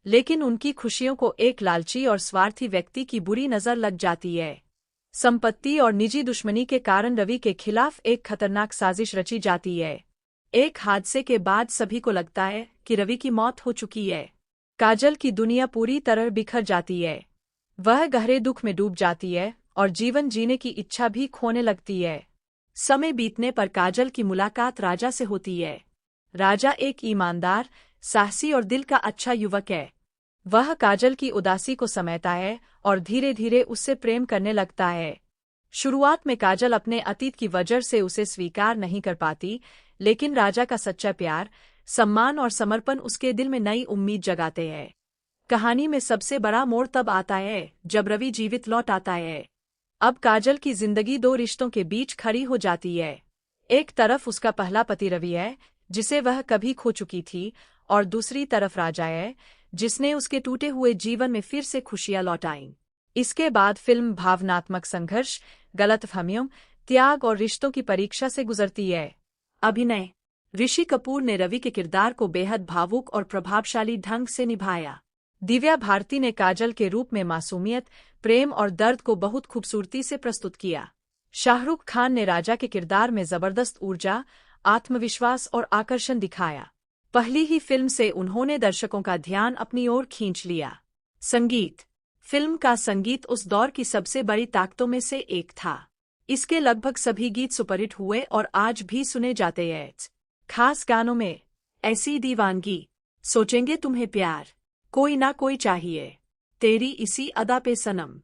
लेकिन उनकी खुशियों को एक लालची और स्वार्थी व्यक्ति की बुरी नजर लग जाती है। संपत्ति और निजी दुश्मनी के कारण रवि के खिलाफ एक खतरनाक साजिश रची जाती है। एक हादसे के बाद सभी को लगता है कि रवि की मौत हो चुकी है। काजल की दुनिया पूरी तरह बिखर जाती है। वह गहरे दुख में डूब जाती है और जीवन जीने की इच्छा भी खोने लगती है। समय बीतने पर काजल की मुलाकात राजा से होती है। राजा एक ईमानदार, साहसी और दिल का अच्छा युवक है। वह काजल की उदासी को समझता है और धीरे धीरे उससे प्रेम करने लगता है। शुरुआत में काजल अपने अतीत की वजह से उसे स्वीकार नहीं कर पाती, लेकिन राजा का सच्चा प्यार, सम्मान और समर्पण उसके दिल में नई उम्मीद जगाते हैं। कहानी में सबसे बड़ा मोड़ तब आता है जब रवि जीवित लौट आता है। अब काजल की जिंदगी दो रिश्तों के बीच खड़ी हो जाती है। एक तरफ उसका पहला पति रवि है, जिसे वह कभी खो चुकी थी, और दूसरी तरफ राजा है, जिसने उसके टूटे हुए जीवन में फिर से खुशियां लौटाईं। इसके बाद फिल्म भावनात्मक संघर्ष, गलतफहमियों, त्याग और रिश्तों की परीक्षा से गुजरती है। अभिनय: ऋषि कपूर ने रवि के किरदार को बेहद भावुक और प्रभावशाली ढंग से निभाया। दिव्या भारती ने काजल के रूप में मासूमियत, प्रेम और दर्द को बहुत खूबसूरती से प्रस्तुत किया। शाहरुख खान ने राजा के किरदार में जबरदस्त ऊर्जा, आत्मविश्वास और आकर्षण दिखाया। पहली ही फिल्म से उन्होंने दर्शकों का ध्यान अपनी ओर खींच लिया। संगीत: फिल्म का संगीत उस दौर की सबसे बड़ी ताकतों में से एक था। इसके लगभग सभी गीत सुपरहिट हुए और आज भी सुने जाते हैं। खास गानों में ऐसी दीवानगी, सोचेंगे तुम्हें प्यार, कोई ना कोई चाहिए, तेरी इसी अदा पे सनम।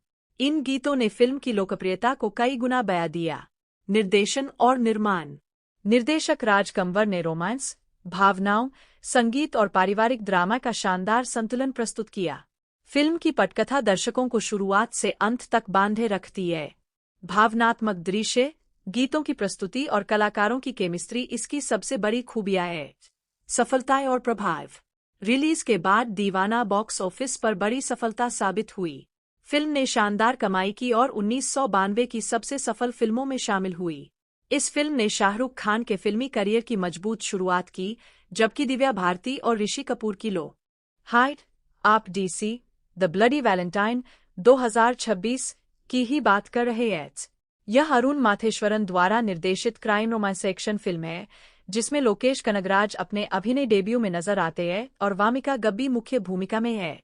इन गीतों ने फिल्म की लोकप्रियता को कई गुना बढ़ा दिया। निर्देशन और निर्माण: निर्देशक राज कंवर ने रोमांस, भावनाओं, संगीत और पारिवारिक ड्रामा का शानदार संतुलन प्रस्तुत किया। फिल्म की पटकथा दर्शकों को शुरुआत से अंत तक बांधे रखती है। भावनात्मक दृश्य, गीतों की प्रस्तुति और कलाकारों की केमिस्ट्री इसकी सबसे बड़ी खूबियां है। सफलताएं और प्रभाव: रिलीज के बाद दीवाना बॉक्स ऑफिस पर बड़ी सफलता साबित हुई। फिल्म ने शानदार कमाई की और 1992 की सबसे सफल फिल्मों में शामिल हुई। इस फिल्म ने शाहरुख खान के फिल्मी करियर की मजबूत शुरुआत की, जबकि दिव्या भारती और ऋषि कपूर की लो हाइट आप डीसी द ब्लडी वैलेंटाइन 2026 की ही बात कर रहे हैं। यह अरुण माथेश्वरन द्वारा निर्देशित क्राइम रोमांस एक्शन फिल्म है, जिसमें लोकेश कनगराज अपने अभिनय डेब्यू में नजर आते हैं और वामिका गब्बी मुख्य भूमिका में है।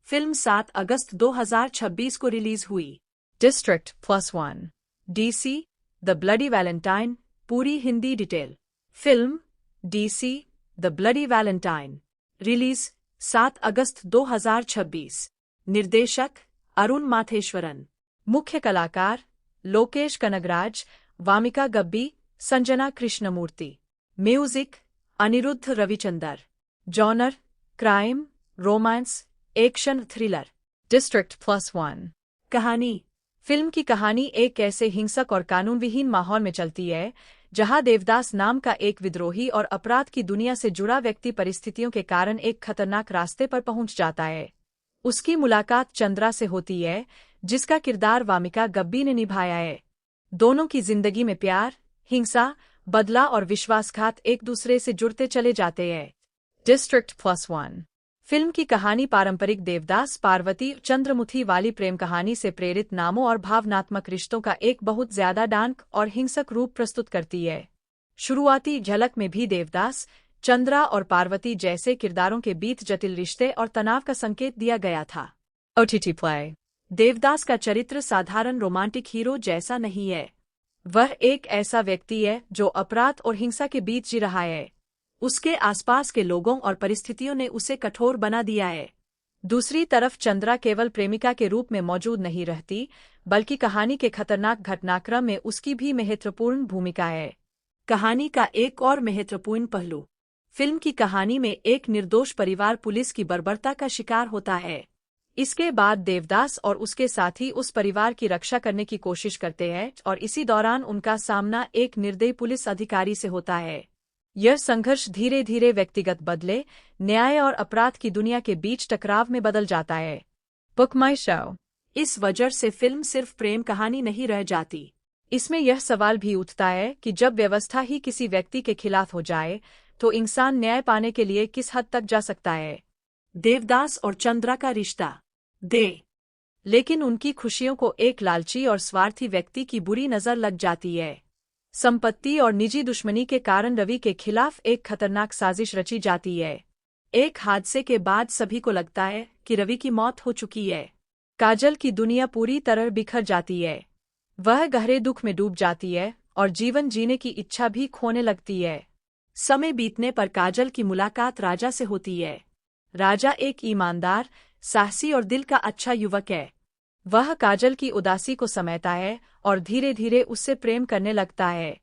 फिल्म 7 अगस्त 2026 को रिलीज हुई। District +1 DC the bloody Valentine पूरी Hindi detail: film DC the bloody Valentine, release 7 अगस्त 2026। निर्देशक अरुण माथेश्वरन, मुख्य कलाकार Lokesh Kanagaraj, Wamiqa Gabbi, Sanjana Krishnamurthy. Music Anirudh Ravichander. Genre crime, romance, action, thriller. District +1 कहानी: फिल्म की कहानी एक ऐसे हिंसक और कानूनविहीन माहौल में चलती है जहां देवदास नाम का एक विद्रोही और अपराध की दुनिया से जुड़ा व्यक्ति परिस्थितियों के कारण एक खतरनाक रास्ते पर पहुंच जाता है। उसकी मुलाकात चंद्रा से होती है, जिसका किरदार वामिका गब्बी ने निभाया है। दोनों की जिंदगी में प्यार, हिंसा, बदला और विश्वासघात एक दूसरे से जुड़ते चले जाते हैं। डिस्ट्रिक्ट +1 फिल्म की कहानी पारंपरिक देवदास पार्वती चंद्रमुखी वाली प्रेम कहानी से प्रेरित नामों और भावनात्मक रिश्तों का एक बहुत ज्यादा डार्क और हिंसक रूप प्रस्तुत करती है। शुरुआती झलक में भी देवदास, चंद्रा और पार्वती जैसे किरदारों के बीच जटिल रिश्ते और तनाव का संकेत दिया गया था। OTT प्ले: देवदास का चरित्र साधारण रोमांटिक हीरो जैसा नहीं है। वह एक ऐसा व्यक्ति है जो अपराध और हिंसा के बीच जी रहा है। उसके आसपास के लोगों और परिस्थितियों ने उसे कठोर बना दिया है। दूसरी तरफ चंद्रा केवल प्रेमिका के रूप में मौजूद नहीं रहती, बल्कि कहानी के खतरनाक घटनाक्रम में उसकी भी महत्वपूर्ण भूमिका है। कहानी का एक और महत्वपूर्ण पहलू: फिल्म की कहानी में एक निर्दोष परिवार पुलिस की बर्बरता का शिकार होता है। इसके बाद देवदास और उसके साथी उस परिवार की रक्षा करने की कोशिश करते हैं और इसी दौरान उनका सामना एक निर्दयी पुलिस अधिकारी से होता है। यह संघर्ष धीरे धीरे व्यक्तिगत बदले, न्याय और अपराध की दुनिया के बीच टकराव में बदल जाता है। बुक माई शो: इस वजह से फिल्म सिर्फ प्रेम कहानी नहीं रह जाती। इसमें यह सवाल भी उठता है कि जब व्यवस्था ही किसी व्यक्ति के खिलाफ हो जाए, तो इंसान न्याय पाने के लिए किस हद तक जा सकता है। देवदास और चंद्रा का रिश्ता लेकिन उनकी खुशियों को एक लालची और स्वार्थी व्यक्ति की बुरी नजर लग जाती है। संपत्ति और निजी दुश्मनी के कारण रवि के खिलाफ एक खतरनाक साजिश रची जाती है। एक हादसे के बाद सभी को लगता है कि रवि की मौत हो चुकी है। काजल की दुनिया पूरी तरह बिखर जाती है। वह गहरे दुख में डूब जाती है और जीवन जीने की इच्छा भी खोने लगती है। समय बीतने पर काजल की मुलाकात राजा से होती है। राजा एक ईमानदार, साहसी और दिल का अच्छा युवक है। वह काजल की उदासी को समझता है और धीरे धीरे उससे प्रेम करने लगता है।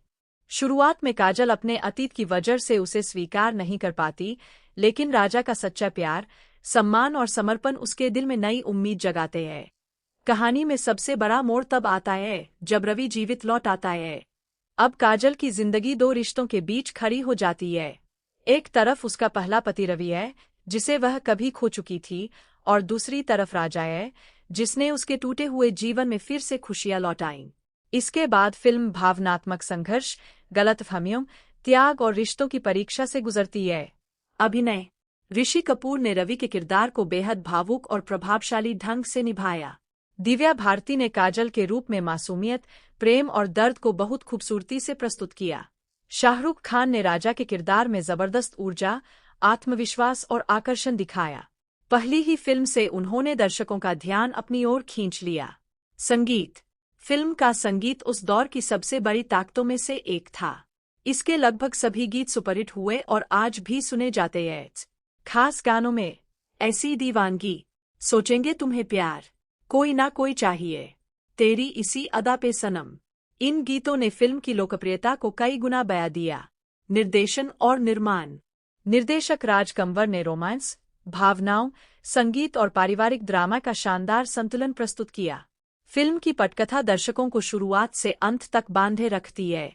शुरुआत में काजल अपने अतीत की वजह से उसे स्वीकार नहीं कर पाती, लेकिन राजा का सच्चा प्यार, सम्मान और समर्पण उसके दिल में नई उम्मीद जगाते हैं। कहानी में सबसे बड़ा मोड़ तब आता है जब रवि जीवित लौट आता है। अब काजल की जिंदगी दो रिश्तों के बीच खड़ी हो जाती है। एक तरफ उसका पहला पति रवि है, जिसे वह कभी खो चुकी थी, और दूसरी तरफ राजा है, जिसने उसके टूटे हुए जीवन में फिर से खुशियां लौटाईं। इसके बाद फिल्म भावनात्मक संघर्ष, गलतफहमियों, त्याग और रिश्तों की परीक्षा से गुजरती है। अभिनय: ऋषि कपूर ने रवि के किरदार को बेहद भावुक और प्रभावशाली ढंग से निभाया। दिव्या भारती ने काजल के रूप में मासूमियत, प्रेम और दर्द को बहुत खूबसूरती से प्रस्तुत किया। शाहरुख खान ने राजा के किरदार में जबरदस्त ऊर्जा, आत्मविश्वास और आकर्षण दिखाया। पहली ही फिल्म से उन्होंने दर्शकों का ध्यान अपनी ओर खींच लिया। संगीत: फिल्म का संगीत उस दौर की सबसे बड़ी ताकतों में से एक था। इसके लगभग सभी गीत सुपरहिट हुए और आज भी सुने जाते हैं। खास गानों में ऐसी दीवानगी, सोचेंगे तुम्हें प्यार, कोई ना कोई चाहिए, तेरी इसी अदा पे सनम, इन गीतों ने फिल्म की लोकप्रियता को कई गुना बढ़ा दिया। निर्देशन और निर्माण: निर्देशक राज कंवर ने रोमांस, भावनाओं, संगीत और पारिवारिक ड्रामा का शानदार संतुलन प्रस्तुत किया। फिल्म की पटकथा दर्शकों को शुरुआत से अंत तक बांधे रखती है।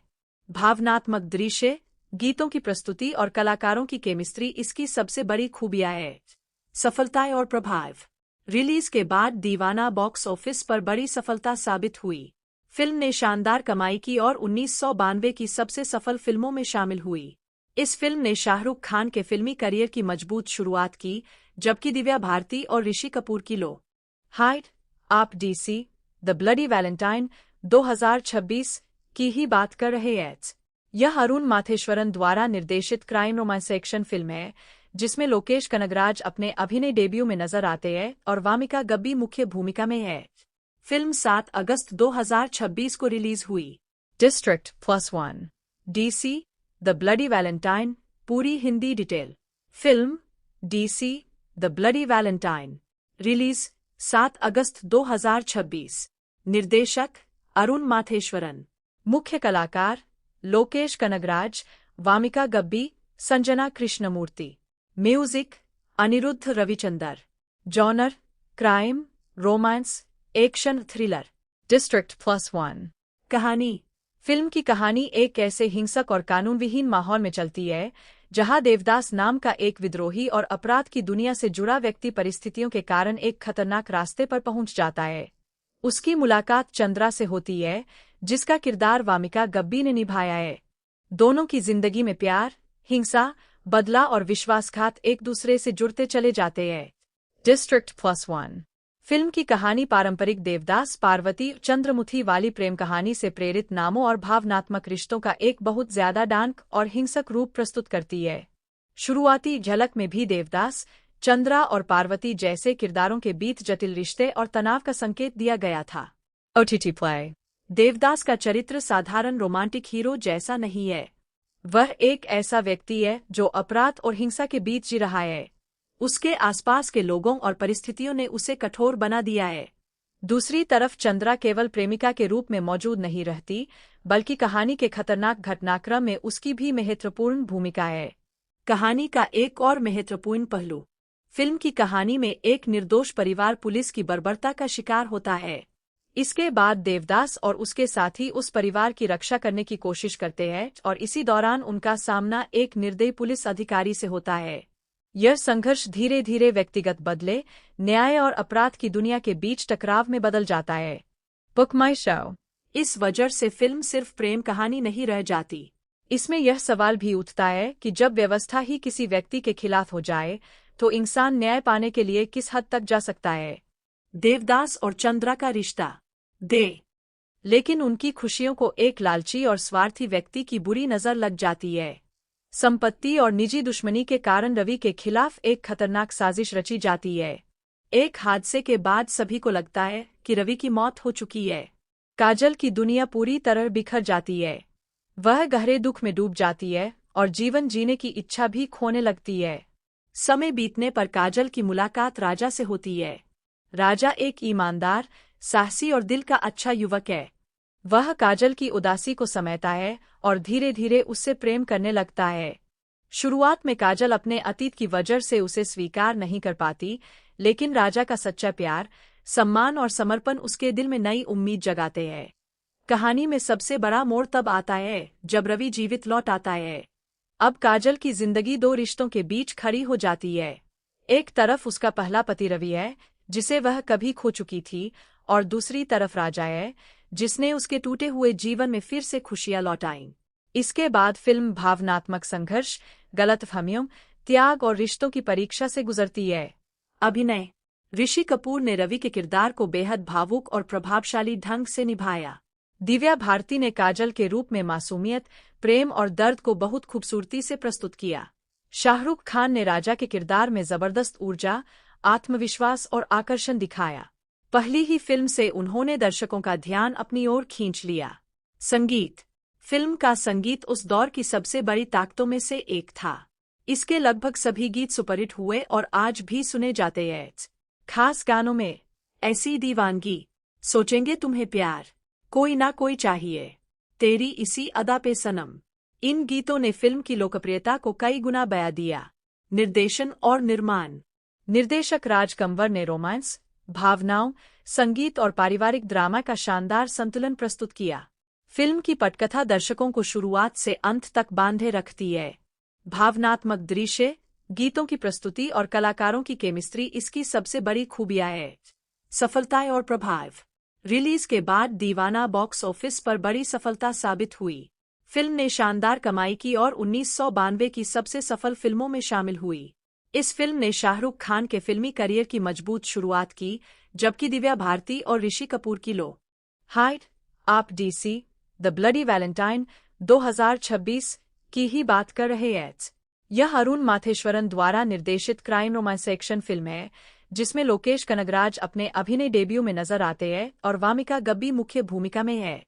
भावनात्मक दृश्य, गीतों की प्रस्तुति और कलाकारों की केमिस्ट्री इसकी सबसे बड़ी खूबियां है। सफलता और प्रभाव: रिलीज के बाद दीवाना बॉक्स ऑफिस पर बड़ी सफलता साबित हुई। फिल्म ने शानदार कमाई की और 1992 की सबसे सफल फिल्मों में शामिल हुई। इस फिल्म ने शाहरुख खान के फिल्मी करियर की मजबूत शुरुआत की, जबकि दिव्या भारती और ऋषि कपूर की लो हाइट आप डीसी द ब्लडी वैलेंटाइन 2026 की ही बात कर रहे हैं। यह अरुण माथेश्वरन द्वारा निर्देशित क्राइम रोमांस एक्शन फिल्म है, जिसमें लोकेश कनगराज अपने अभिनय डेब्यू में नजर आते हैं और वामिका गब्बी मुख्य भूमिका में है। फिल्म 7 अगस्त 2026 को रिलीज हुई। District +1 DC the bloody Valentine पूरी Hindi detail: film DC the bloody Valentine, release 7 अगस्त 2026। निर्देशक अरुण माथेश्वरन, मुख्य कलाकार Lokesh Kanagaraj, Wamiqa Gabbi, Sanjana Krishnamurthy. Music Anirudh Ravichander. Genre crime, romance, action, thriller. District +1 कहानी: फिल्म की कहानी एक ऐसे हिंसक और कानूनविहीन माहौल में चलती है जहां देवदास नाम का एक विद्रोही और अपराध की दुनिया से जुड़ा व्यक्ति परिस्थितियों के कारण एक खतरनाक रास्ते पर पहुंच जाता है। उसकी मुलाकात चंद्रा से होती है, जिसका किरदार वामिका गब्बी ने निभाया है। दोनों की जिंदगी में प्यार, हिंसा, बदला और विश्वासघात एक दूसरे से जुड़ते चले जाते हैं। डिस्ट्रिक्ट +1 फिल्म की कहानी पारंपरिक देवदास पार्वती चंद्रमुखी वाली प्रेम कहानी से प्रेरित नामों और भावनात्मक रिश्तों का एक बहुत ज्यादा डार्क और हिंसक रूप प्रस्तुत करती है। शुरुआती झलक में भी देवदास, चंद्रा और पार्वती जैसे किरदारों के बीच जटिल रिश्ते और तनाव का संकेत दिया गया था। OTT प्ले: देवदास का चरित्र साधारण रोमांटिक हीरो जैसा नहीं है। वह एक ऐसा व्यक्ति है जो अपराध और हिंसा के बीच जी रहा है। उसके आसपास के लोगों और परिस्थितियों ने उसे कठोर बना दिया है। दूसरी तरफ चंद्रा केवल प्रेमिका के रूप में मौजूद नहीं रहती, बल्कि कहानी के खतरनाक घटनाक्रम में उसकी भी महत्वपूर्ण भूमिका है। कहानी का एक और महत्वपूर्ण पहलू: फिल्म की कहानी में एक निर्दोष परिवार पुलिस की बर्बरता का शिकार होता है। इसके बाद देवदास और उसके साथी उस परिवार की रक्षा करने की कोशिश करते हैं और इसी दौरान उनका सामना एक निर्दयी पुलिस अधिकारी से होता है। यह संघर्ष धीरे धीरे व्यक्तिगत बदले, न्याय और अपराध की दुनिया के बीच टकराव में बदल जाता है। बुक माई शो: इस वजह से फिल्म सिर्फ प्रेम कहानी नहीं रह जाती। इसमें यह सवाल भी उठता है कि जब व्यवस्था ही किसी व्यक्ति के खिलाफ हो जाए, तो इंसान न्याय पाने के लिए किस हद तक जा सकता है। देवदास और चंद्रा का रिश्ता लेकिन उनकी खुशियों को एक लालची और स्वार्थी व्यक्ति की बुरी नजर लग जाती है। संपत्ति और निजी दुश्मनी के कारण रवि के खिलाफ एक खतरनाक साजिश रची जाती है। एक हादसे के बाद सभी को लगता है कि रवि की मौत हो चुकी है। काजल की दुनिया पूरी तरह बिखर जाती है। वह गहरे दुख में डूब जाती है और जीवन जीने की इच्छा भी खोने लगती है। समय बीतने पर काजल की मुलाकात राजा से होती है। राजा एक ईमानदार, साहसी और दिल का अच्छा युवक है। वह काजल की उदासी को समझता है और धीरे धीरे उससे प्रेम करने लगता है। शुरुआत में काजल अपने अतीत की वजह से उसे स्वीकार नहीं कर पाती, लेकिन राजा का सच्चा प्यार, सम्मान और समर्पण उसके दिल में नई उम्मीद जगाते हैं। कहानी में सबसे बड़ा मोड़ तब आता है जब रवि जीवित लौट आता है। अब काजल की जिंदगी दो रिश्तों के बीच खड़ी हो जाती है। एक तरफ उसका पहला पति रवि है, जिसे वह कभी खो चुकी थी, और दूसरी तरफ राजा है, जिसने उसके टूटे हुए जीवन में फिर से खुशियां लौटाईं। इसके बाद फिल्म भावनात्मक संघर्ष, गलतफहमियों, त्याग और रिश्तों की परीक्षा से गुजरती है। अभिनय: ऋषि कपूर ने रवि के किरदार को बेहद भावुक और प्रभावशाली ढंग से निभाया। दिव्या भारती ने काजल के रूप में मासूमियत, प्रेम और दर्द को बहुत खूबसूरती से प्रस्तुत किया। शाहरुख खान ने राजा के किरदार में जबरदस्त ऊर्जा, आत्मविश्वास और आकर्षण दिखाया। पहली ही फिल्म से उन्होंने दर्शकों का ध्यान अपनी ओर खींच लिया। संगीत: फिल्म का संगीत उस दौर की सबसे बड़ी ताकतों में से एक था। इसके लगभग सभी गीत सुपरहिट हुए और आज भी सुने जाते हैं। खास गानों में ऐसी दीवानगी, सोचेंगे तुम्हें प्यार, कोई ना कोई चाहिए, तेरी इसी अदा पे सनम। इन गीतों ने फिल्म की लोकप्रियता को कई गुना बढ़ा दिया। निर्देशन और निर्माण: निर्देशक राज कंवर ने रोमांस, भावनाओं, संगीत और पारिवारिक ड्रामा का शानदार संतुलन प्रस्तुत किया। फिल्म की पटकथा दर्शकों को शुरुआत से अंत तक बांधे रखती है। भावनात्मक दृश्य, गीतों की प्रस्तुति और कलाकारों की केमिस्ट्री इसकी सबसे बड़ी खूबियां है। सफलताएं और प्रभाव: रिलीज के बाद दीवाना बॉक्स ऑफिस पर बड़ी सफलता साबित हुई। फिल्म ने शानदार कमाई की और 1992 की सबसे सफल फिल्मों में शामिल हुई। इस फिल्म ने शाहरुख खान के फिल्मी करियर की मजबूत शुरुआत की, जबकि दिव्या भारती और ऋषि कपूर की लो हाइट आप डीसी द ब्लडी वैलेंटाइन 2026 की ही बात कर रहे हैं। यह अरुण माथेश्वरन द्वारा निर्देशित क्राइम रोमांस एक्शन फिल्म है, जिसमें लोकेश कनगराज अपने अभिनय डेब्यू में नजर आते हैं और वामिका गब्बी मुख्य भूमिका में है।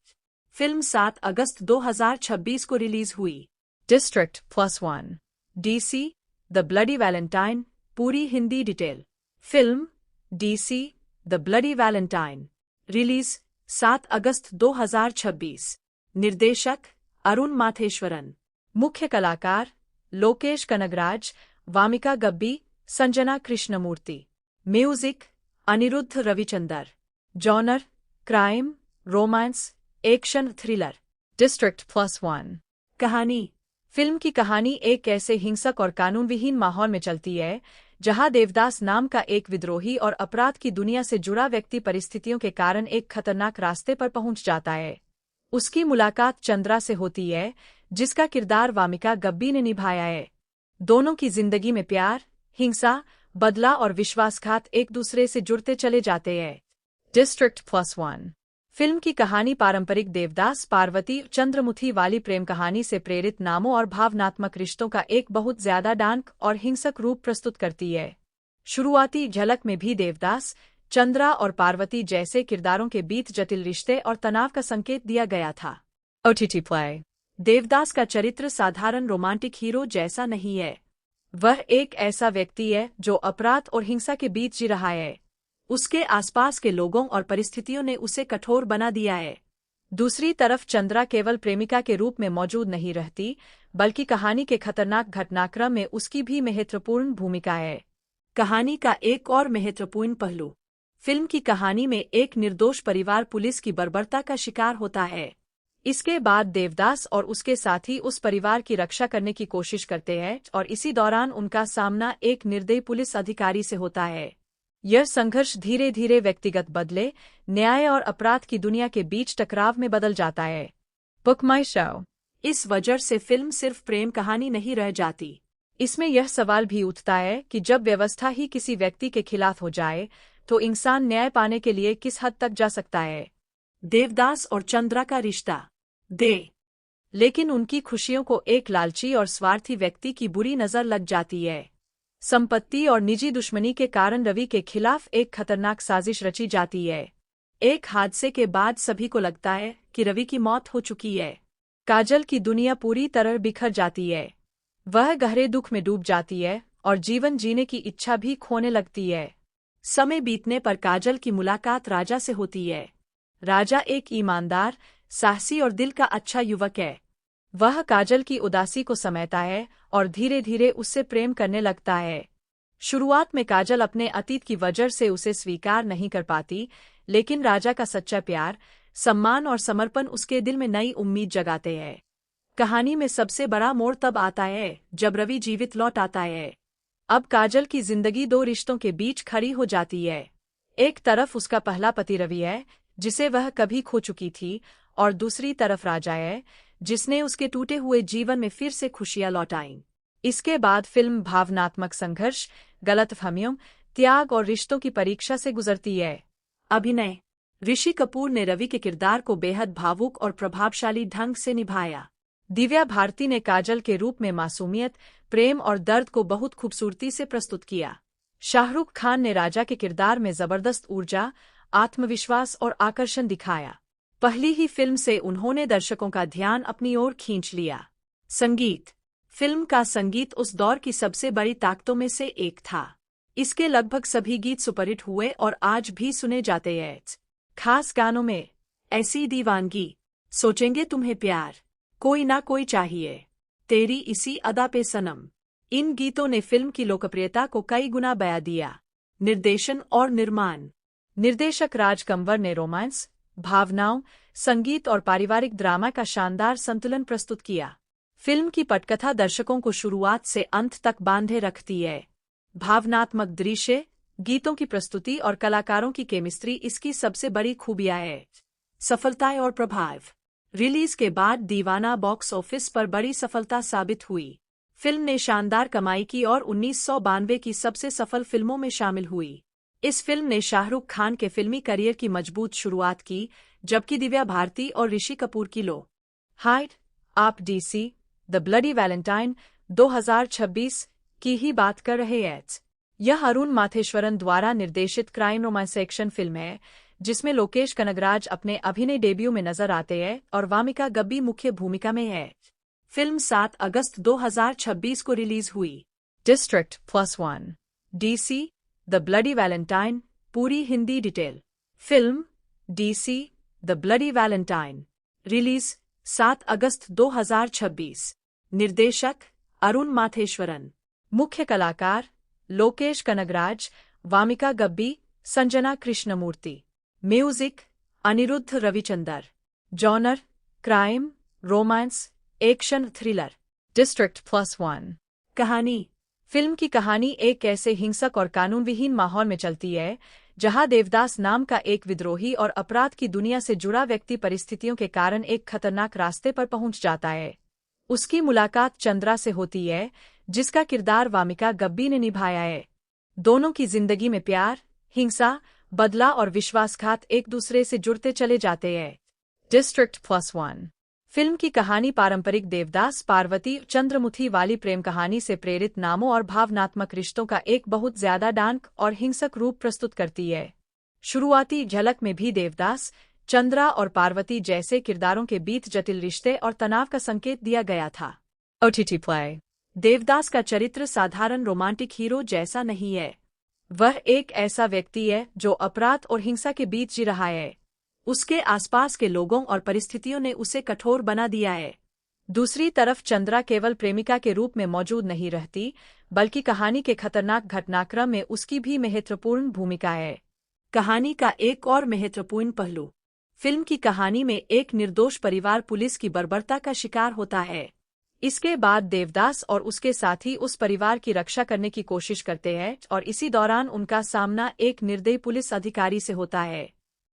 फिल्म 7 अगस्त 2026 को रिलीज हुई। District +1 DC the bloody Valentine पूरी Hindi detail. Film DC the bloody Valentine release 7 अगस्त 2026। निर्देशक अरुण माथेश्वरन। मुख्य कलाकार Lokesh Kanagaraj, Wamiqa Gabbi, Sanjana Krishnamurthy. Music Anirudh Ravichander. Genre crime, romance, action, thriller. District +1 कहानी: फिल्म की कहानी एक ऐसे हिंसक और कानूनविहीन माहौल में चलती है जहां देवदास नाम का एक विद्रोही और अपराध की दुनिया से जुड़ा व्यक्ति परिस्थितियों के कारण एक खतरनाक रास्ते पर पहुंच जाता है। उसकी मुलाकात चंद्रा से होती है, जिसका किरदार वामिका गब्बी ने निभाया है। दोनों की जिंदगी में प्यार, हिंसा, बदला और विश्वासघात एक दूसरे से जुड़ते चले जाते हैं। डिस्ट्रिक्ट +1 फिल्म की कहानी पारंपरिक देवदास पार्वती चंद्रमुखी वाली प्रेम कहानी से प्रेरित नामों और भावनात्मक रिश्तों का एक बहुत ज्यादा डार्क और हिंसक रूप प्रस्तुत करती है। शुरुआती झलक में भी देवदास, चंद्रा और पार्वती जैसे किरदारों के बीच जटिल रिश्ते और तनाव का संकेत दिया गया था। OTT प्ले: देवदास का चरित्र साधारण रोमांटिक हीरो जैसा नहीं है। वह एक ऐसा व्यक्ति है जो अपराध और हिंसा के बीच जी रहा है। उसके आसपास के लोगों और परिस्थितियों ने उसे कठोर बना दिया है। दूसरी तरफ चंद्रा केवल प्रेमिका के रूप में मौजूद नहीं रहती, बल्कि कहानी के खतरनाक घटनाक्रम में उसकी भी महत्वपूर्ण भूमिका है। कहानी का एक और महत्वपूर्ण पहलू: फिल्म की कहानी में एक निर्दोष परिवार पुलिस की बर्बरता का शिकार होता है। इसके बाद देवदास और उसके साथी उस परिवार की रक्षा करने की कोशिश करते हैं और इसी दौरान उनका सामना एक निर्दयी पुलिस अधिकारी से होता है। यह संघर्ष धीरे धीरे व्यक्तिगत बदले, न्याय और अपराध की दुनिया के बीच टकराव में बदल जाता है। बुक माई शो: इस वजह से फिल्म सिर्फ प्रेम कहानी नहीं रह जाती। इसमें यह सवाल भी उठता है कि जब व्यवस्था ही किसी व्यक्ति के खिलाफ हो जाए तो इंसान न्याय पाने के लिए किस हद तक जा सकता है। देवदास और चंद्रा का रिश्ता लेकिन उनकी खुशियों को एक लालची और स्वार्थी व्यक्ति की बुरी नजर लग जाती है। संपत्ति और निजी दुश्मनी के कारण रवि के खिलाफ एक खतरनाक साजिश रची जाती है। एक हादसे के बाद सभी को लगता है कि रवि की मौत हो चुकी है। काजल की दुनिया पूरी तरह बिखर जाती है। वह गहरे दुख में डूब जाती है और जीवन जीने की इच्छा भी खोने लगती है। समय बीतने पर काजल की मुलाकात राजा से होती है। राजा एक ईमानदार, साहसी और दिल का अच्छा युवक है। वह काजल की उदासी को समझता है और धीरे धीरे उससे प्रेम करने लगता है। शुरुआत में काजल अपने अतीत की वजह से उसे स्वीकार नहीं कर पाती, लेकिन राजा का सच्चा प्यार, सम्मान और समर्पण उसके दिल में नई उम्मीद जगाते हैं। कहानी में सबसे बड़ा मोड़ तब आता है जब रवि जीवित लौट आता है। अब काजल की जिंदगी दो रिश्तों के बीच खड़ी हो जाती है। एक तरफ उसका पहला पति रवि है, जिसे वह कभी खो चुकी थी, और दूसरी तरफ राजा है, जिसने उसके टूटे हुए जीवन में फिर से खुशियां लौटाईं। इसके बाद फिल्म भावनात्मक संघर्ष, गलतफहमियों, त्याग और रिश्तों की परीक्षा से गुजरती है। अभिनय: ऋषि कपूर ने रवि के किरदार को बेहद भावुक और प्रभावशाली ढंग से निभाया। दिव्या भारती ने काजल के रूप में मासूमियत, प्रेम और दर्द को बहुत खूबसूरती से प्रस्तुत किया। शाहरुख खान ने राजा के किरदार में जबरदस्त ऊर्जा, आत्मविश्वास और आकर्षण दिखाया। पहली ही फिल्म से उन्होंने दर्शकों का ध्यान अपनी ओर खींच लिया। संगीत: फिल्म का संगीत उस दौर की सबसे बड़ी ताकतों में से एक था। इसके लगभग सभी गीत सुपरहिट हुए और आज भी सुने जाते हैं। खास गानों में ऐसी दीवानगी, सोचेंगे तुम्हें प्यार, कोई ना कोई चाहिए, तेरी इसी अदा पे सनम। इन गीतों ने फिल्म की लोकप्रियता को कई गुना बढ़ा दिया। निर्देशन और निर्माण: निर्देशक राज कंवर ने रोमांस, भावनाओं, संगीत और पारिवारिक ड्रामा का शानदार संतुलन प्रस्तुत किया। फिल्म की पटकथा दर्शकों को शुरुआत से अंत तक बांधे रखती है। भावनात्मक दृश्य, गीतों की प्रस्तुति और कलाकारों की केमिस्ट्री इसकी सबसे बड़ी खूबियां है। सफलताएं और प्रभाव: रिलीज के बाद दीवाना बॉक्स ऑफिस पर बड़ी सफलता साबित हुई। फिल्म ने शानदार कमाई की और 1992 की सबसे सफल फिल्मों में शामिल हुई। इस फिल्म ने शाहरुख खान के फिल्मी करियर की मजबूत शुरुआत की, जबकि दिव्या भारती और ऋषि कपूर की लो हाइट आप डीसी द ब्लडी वैलेंटाइन 2026 की ही बात कर रहे हैं। यह अरुण माथेश्वरन द्वारा निर्देशित क्राइम रोमांस एक्शन फिल्म है, जिसमें लोकेश कनगराज अपने अभिनय डेब्यू में नजर आते हैं और वामिका गब्बी मुख्य भूमिका में है। फिल्म 7 अगस्त 2026 को रिलीज हुई। District +1 DC the bloody Valentine पूरी Hindi detail: film DC the bloody Valentine, release 7 अगस्त 2026। निर्देशक अरुण माथेश्वरन, मुख्य कलाकार Lokesh Kanagaraj, Wamiqa Gabbi, Sanjana Krishnamurthy. Music Anirudh Ravichander. Genre crime, romance, action, thriller. District +1 कहानी: फिल्म की कहानी एक ऐसे हिंसक और कानूनविहीन माहौल में चलती है जहां देवदास नाम का एक विद्रोही और अपराध की दुनिया से जुड़ा व्यक्ति परिस्थितियों के कारण एक खतरनाक रास्ते पर पहुंच जाता है। उसकी मुलाकात चंद्रा से होती है, जिसका किरदार वामिका गब्बी ने निभाया है। दोनों की जिंदगी में प्यार, हिंसा, बदला और विश्वासघात एक दूसरे से जुड़ते चले जाते हैं। डिस्ट्रिक्ट +1 फिल्म की कहानी पारंपरिक देवदास पार्वती चंद्रमुखी वाली प्रेम कहानी से प्रेरित नामों और भावनात्मक रिश्तों का एक बहुत ज्यादा डार्क और हिंसक रूप प्रस्तुत करती है। शुरुआती झलक में भी देवदास, चंद्रा और पार्वती जैसे किरदारों के बीच जटिल रिश्ते और तनाव का संकेत दिया गया था। OTT प्ले: देवदास का चरित्र साधारण रोमांटिक हीरो जैसा नहीं है। वह एक ऐसा व्यक्ति है जो अपराध और हिंसा के बीच जी रहा है। उसके आसपास के लोगों और परिस्थितियों ने उसे कठोर बना दिया है। दूसरी तरफ चंद्रा केवल प्रेमिका के रूप में मौजूद नहीं रहती, बल्कि कहानी के खतरनाक घटनाक्रम में उसकी भी महत्वपूर्ण भूमिका है। कहानी का एक और महत्वपूर्ण पहलू: फिल्म की कहानी में एक निर्दोष परिवार पुलिस की बर्बरता का शिकार होता है। इसके बाद देवदास और उसके साथी उस परिवार की रक्षा करने की कोशिश करते हैं और इसी दौरान उनका सामना एक निर्दयी पुलिस अधिकारी से होता है।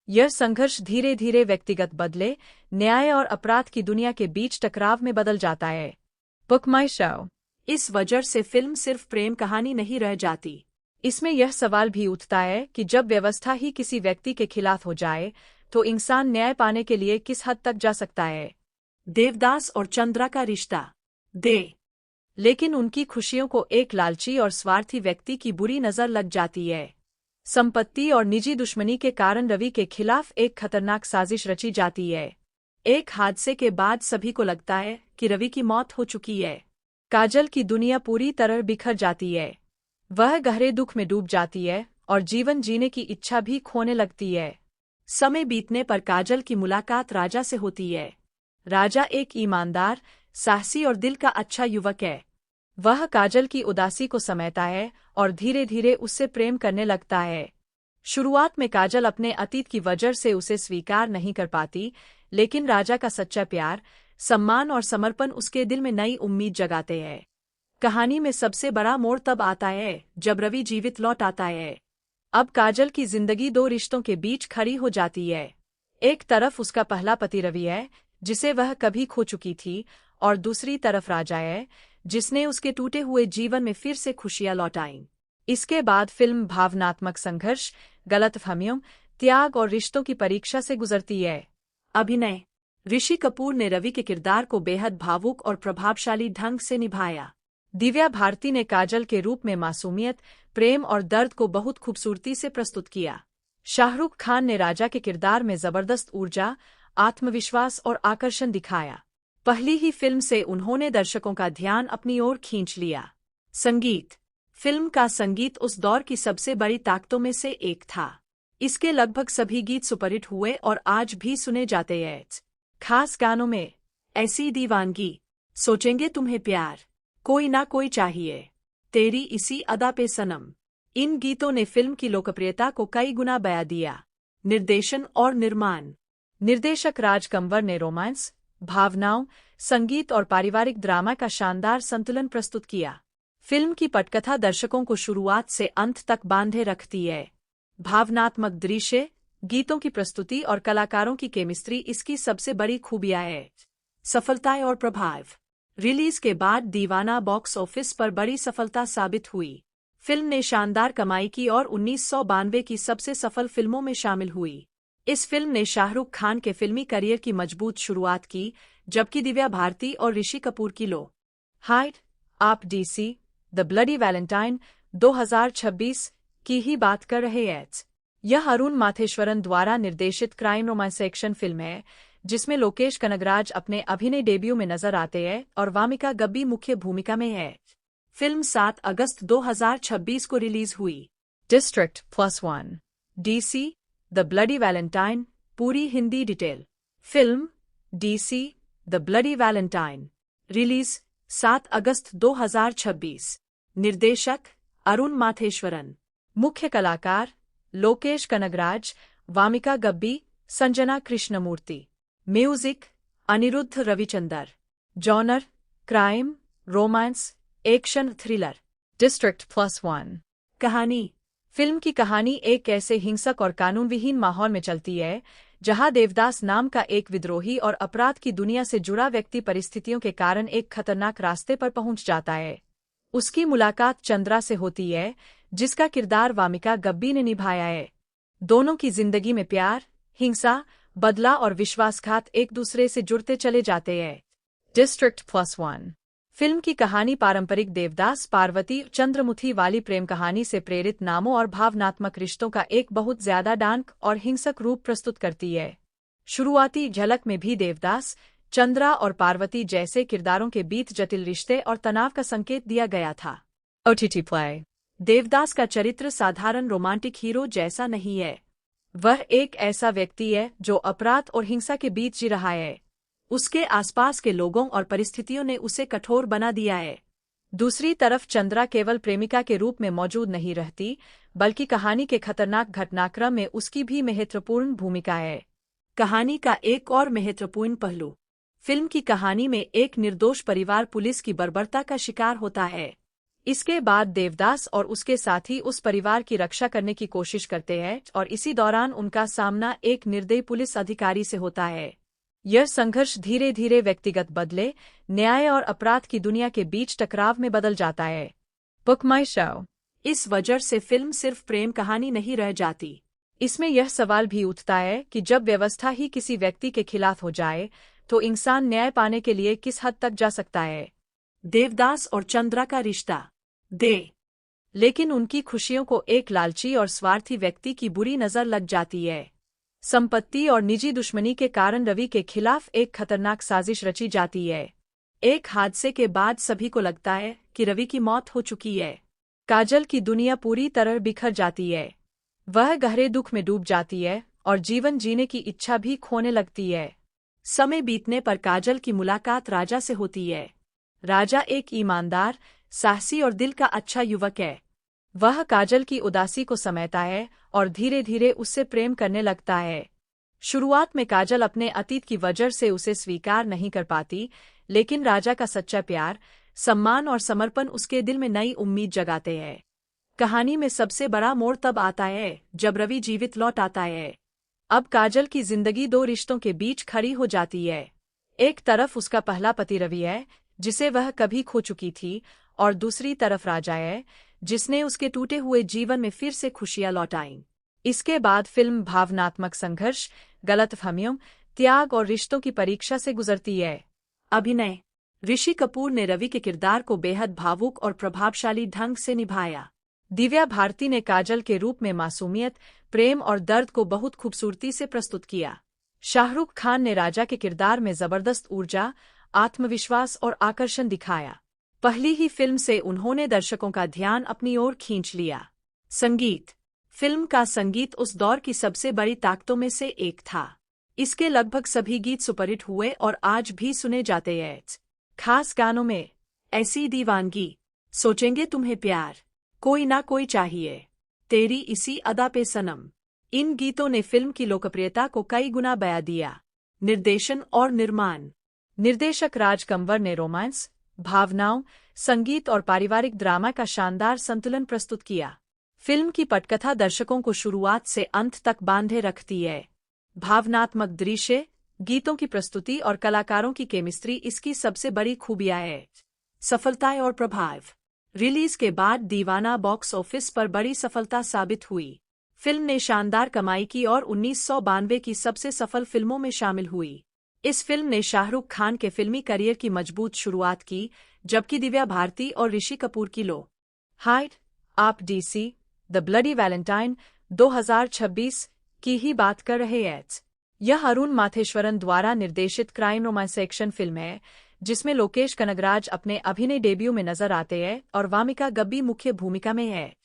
यह संघर्ष धीरे धीरे व्यक्तिगत बदले, न्याय और अपराध की दुनिया के बीच टकराव में बदल जाता है। बुक माई शो: इस वजह से फिल्म सिर्फ प्रेम कहानी नहीं रह जाती। इसमें यह सवाल भी उठता है कि जब व्यवस्था ही किसी व्यक्ति के खिलाफ हो जाए तो इंसान न्याय पाने के लिए किस हद तक जा सकता है। देवदास और चंद्रा का रिश्ता लेकिन उनकी खुशियों को एक लालची और स्वार्थी व्यक्ति की बुरी नजर लग जाती है। संपत्ति और निजी दुश्मनी के कारण रवि के खिलाफ एक खतरनाक साजिश रची जाती है। एक हादसे के बाद सभी को लगता है कि रवि की मौत हो चुकी है। काजल की दुनिया पूरी तरह बिखर जाती है। वह गहरे दुख में डूब जाती है और जीवन जीने की इच्छा भी खोने लगती है। समय बीतने पर काजल की मुलाकात राजा से होती है। राजा एक ईमानदार, साहसी और दिल का अच्छा युवक है। वह काजल की उदासी को समझता है और धीरे धीरे उससे प्रेम करने लगता है। शुरुआत में काजल अपने अतीत की वजह से उसे स्वीकार नहीं कर पाती, लेकिन राजा का सच्चा प्यार, सम्मान और समर्पण उसके दिल में नई उम्मीद जगाते हैं। कहानी में सबसे बड़ा मोड़ तब आता है जब रवि जीवित लौट आता है। अब काजल की जिंदगी दो रिश्तों के बीच खड़ी हो जाती है। एक तरफ उसका पहला पति रवि है, जिसे वह कभी खो चुकी थी, और दूसरी तरफ राजा है, जिसने उसके टूटे हुए जीवन में फिर से खुशियां लौटाईं। इसके बाद फिल्म भावनात्मक संघर्ष, गलतफहमियों, त्याग और रिश्तों की परीक्षा से गुजरती है। अभिनय: ऋषि कपूर ने रवि के किरदार को बेहद भावुक और प्रभावशाली ढंग से निभाया। दिव्या भारती ने काजल के रूप में मासूमियत, प्रेम और दर्द को बहुत खूबसूरती से प्रस्तुत किया। शाहरुख खान ने राजा के किरदार में जबरदस्त ऊर्जा, आत्मविश्वास और आकर्षण दिखाया। पहली ही फिल्म से उन्होंने दर्शकों का ध्यान अपनी ओर खींच लिया। संगीत: फिल्म का संगीत उस दौर की सबसे बड़ी ताकतों में से एक था। इसके लगभग सभी गीत सुपरहिट हुए और आज भी सुने जाते हैं। खास गानों में ऐसी दीवानगी, सोचेंगे तुम्हें प्यार, कोई ना कोई चाहिए, तेरी इसी अदा पे सनम। इन गीतों ने फिल्म की लोकप्रियता को कई गुना बढ़ा दिया। निर्देशन और निर्माण: निर्देशक राज कंवर ने रोमांस, भावनाओं, संगीत और पारिवारिक ड्रामा का शानदार संतुलन प्रस्तुत किया। फिल्म की पटकथा दर्शकों को शुरुआत से अंत तक बांधे रखती है। भावनात्मक दृश्य, गीतों की प्रस्तुति और कलाकारों की केमिस्ट्री इसकी सबसे बड़ी खूबियां है। सफलताएं और प्रभाव: रिलीज के बाद दीवाना बॉक्स ऑफिस पर बड़ी सफलता साबित हुई। फिल्म ने शानदार कमाई की और 1992 की सबसे सफल फिल्मों में शामिल हुई। इस फिल्म ने शाहरुख खान के फिल्मी करियर की मजबूत शुरुआत की, जबकि दिव्या भारती और ऋषि कपूर की लो हाइट आप डीसी द ब्लडी वैलेंटाइन 2026 की ही बात कर रहे हैं। यह अरुण माथेश्वरन द्वारा निर्देशित क्राइम रोमांस एक्शन फिल्म है, जिसमें लोकेश कनगराज अपने अभिनय डेब्यू में नजर आते हैं और वामिका गब्बी मुख्य भूमिका में है। फिल्म 7 अगस्त 2026 को रिलीज हुई। District +1 DC the bloody Valentine पूरी Hindi detail: film DC the bloody Valentine, release 7 अगस्त 2026। निर्देशक अरुण माथेश्वरन, मुख्य कलाकार Lokesh Kanagaraj, Wamiqa Gabbi, Sanjana Krishnamurthy. Music Anirudh Ravichander. Genre crime, romance, action, thriller. District +1 कहानी: फिल्म की कहानी एक ऐसे हिंसक और कानून-विहीन माहौल में चलती है जहां देवदास नाम का एक विद्रोही और अपराध की दुनिया से जुड़ा व्यक्ति परिस्थितियों के कारण एक खतरनाक रास्ते पर पहुंच जाता है। उसकी मुलाकात चंद्रा से होती है, जिसका किरदार वामिका गब्बी ने निभाया है। दोनों की जिंदगी में प्यार, हिंसा, बदला और विश्वासघात एक दूसरे से जुड़ते चले जाते हैं। डिस्ट्रिक्ट +1 फिल्म की कहानी पारंपरिक देवदास पार्वती चंद्रमुखी वाली प्रेम कहानी से प्रेरित नामों और भावनात्मक रिश्तों का एक बहुत ज्यादा डार्क और हिंसक रूप प्रस्तुत करती है। शुरुआती झलक में भी देवदास, चंद्रा और पार्वती जैसे किरदारों के बीच जटिल रिश्ते और तनाव का संकेत दिया गया था। OTT प्ले: देवदास का चरित्र साधारण रोमांटिक हीरो जैसा नहीं है। वह एक ऐसा व्यक्ति है जो अपराध और हिंसा के बीच जी रहा है। उसके आसपास के लोगों और परिस्थितियों ने उसे कठोर बना दिया है। दूसरी तरफ चंद्रा केवल प्रेमिका के रूप में मौजूद नहीं रहती, बल्कि कहानी के खतरनाक घटनाक्रम में उसकी भी महत्वपूर्ण भूमिका है। कहानी का एक और महत्वपूर्ण पहलू: फिल्म की कहानी में एक निर्दोष परिवार पुलिस की बर्बरता का शिकार होता है। इसके बाद देवदास और उसके साथी उस परिवार की रक्षा करने की कोशिश करते हैं और इसी दौरान उनका सामना एक निर्दयी पुलिस अधिकारी से होता है। यह संघर्ष धीरे धीरे व्यक्तिगत बदले, न्याय और अपराध की दुनिया के बीच टकराव में बदल जाता है। बुक माई शो। इस वजह से फिल्म सिर्फ प्रेम कहानी नहीं रह जाती। इसमें यह सवाल भी उठता है कि जब व्यवस्था ही किसी व्यक्ति के खिलाफ हो जाए तो इंसान न्याय पाने के लिए किस हद तक जा सकता है। देवदास और चंद्रा का रिश्ता लेकिन उनकी खुशियों को एक लालची और स्वार्थी व्यक्ति की बुरी नजर लग जाती है। संपत्ति और निजी दुश्मनी के कारण रवि के खिलाफ एक खतरनाक साजिश रची जाती है। एक हादसे के बाद सभी को लगता है कि रवि की मौत हो चुकी है। काजल की दुनिया पूरी तरह बिखर जाती है। वह गहरे दुख में डूब जाती है और जीवन जीने की इच्छा भी खोने लगती है। समय बीतने पर काजल की मुलाकात राजा से होती है। राजा एक ईमानदार, साहसी और दिल का अच्छा युवक है। वह काजल की उदासी को समझता है और धीरे धीरे उससे प्रेम करने लगता है। शुरुआत में काजल अपने अतीत की वजह से उसे स्वीकार नहीं कर पाती, लेकिन राजा का सच्चा प्यार, सम्मान और समर्पण उसके दिल में नई उम्मीद जगाते हैं। कहानी में सबसे बड़ा मोड़ तब आता है जब रवि जीवित लौट आता है। अब काजल की जिंदगी दो रिश्तों के बीच खड़ी हो जाती है। एक तरफ उसका पहला पति रवि है, जिसे वह कभी खो चुकी थी, और दूसरी तरफ राजा है, जिसने उसके टूटे हुए जीवन में फिर से खुशियां लौटाईं। इसके बाद फिल्म भावनात्मक संघर्ष, गलतफहमियों, त्याग और रिश्तों की परीक्षा से गुजरती है। अभिनय। ऋषि कपूर ने रवि के किरदार को बेहद भावुक और प्रभावशाली ढंग से निभाया। दिव्या भारती ने काजल के रूप में मासूमियत, प्रेम और दर्द को बहुत खूबसूरती से प्रस्तुत किया। शाहरुख खान ने राजा के किरदार में जबरदस्त ऊर्जा, आत्मविश्वास और आकर्षण दिखाया। पहली ही फिल्म से उन्होंने दर्शकों का ध्यान अपनी ओर खींच लिया। संगीत। फिल्म का संगीत उस दौर की सबसे बड़ी ताकतों में से एक था। इसके लगभग सभी गीत सुपरहिट हुए और आज भी सुने जाते हैं। खास गानों में ऐसी दीवानगी, सोचेंगे तुम्हें प्यार, कोई ना कोई चाहिए, तेरी इसी अदा पे सनम। इन गीतों ने फिल्म की लोकप्रियता को कई गुना बढ़ा दिया। निर्देशन और निर्माण। निर्देशक राज कंवर ने रोमांस, भावनाओं, संगीत और पारिवारिक ड्रामा का शानदार संतुलन प्रस्तुत किया। फिल्म की पटकथा दर्शकों को शुरुआत से अंत तक बांधे रखती है। भावनात्मक दृश्य, गीतों की प्रस्तुति और कलाकारों की केमिस्ट्री इसकी सबसे बड़ी खूबियां है। सफलताएं और प्रभाव। रिलीज के बाद दीवाना बॉक्स ऑफिस पर बड़ी सफलता साबित हुई। फिल्म ने शानदार कमाई की और 1992 की सबसे सफल फिल्मों में शामिल हुई। इस फिल्म ने शाहरुख खान के फिल्मी करियर की मजबूत शुरुआत की, जबकि दिव्या भारती और ऋषि कपूर की लो हाइट आप डीसी द ब्लडी वैलेंटाइन 2026 की ही बात कर रहे हैं। यह अरुण माथेश्वरन द्वारा निर्देशित क्राइम रोमांस एक्शन फिल्म है, जिसमें लोकेश कनगराज अपने अभिनय डेब्यू में नजर आते हैं और वामिका गब्बी मुख्य भूमिका में है।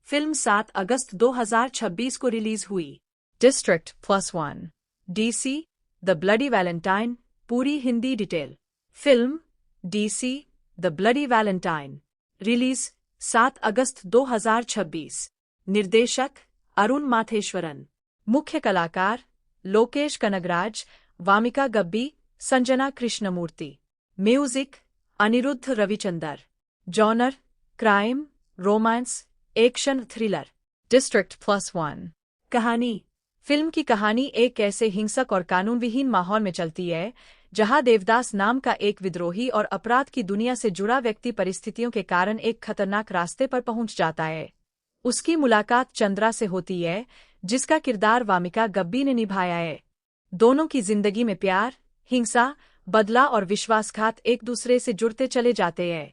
फिल्म 7 अगस्त 2026 को रिलीज हुई। District +1 DC the bloody Valentine पूरी Hindi detail. Film DC the bloody Valentine release 7 अगस्त 2026। निर्देशक अरुण माथेश्वरन। मुख्य कलाकार Lokesh Kanagaraj, Wamiqa Gabbi, Sanjana Krishnamurthy. Music Anirudh Ravichander. Genre crime, romance, action, thriller. District +1 कहानी। फिल्म की कहानी एक ऐसे हिंसक और कानून-विहीन माहौल में चलती है, जहां देवदास नाम का एक विद्रोही और अपराध की दुनिया से जुड़ा व्यक्ति परिस्थितियों के कारण एक खतरनाक रास्ते पर पहुंच जाता है। उसकी मुलाकात चंद्रा से होती है, जिसका किरदार वामिका गब्बी ने निभाया है। दोनों की जिंदगी में प्यार, हिंसा, बदला और विश्वासघात एक दूसरे से जुड़ते चले जाते हैं।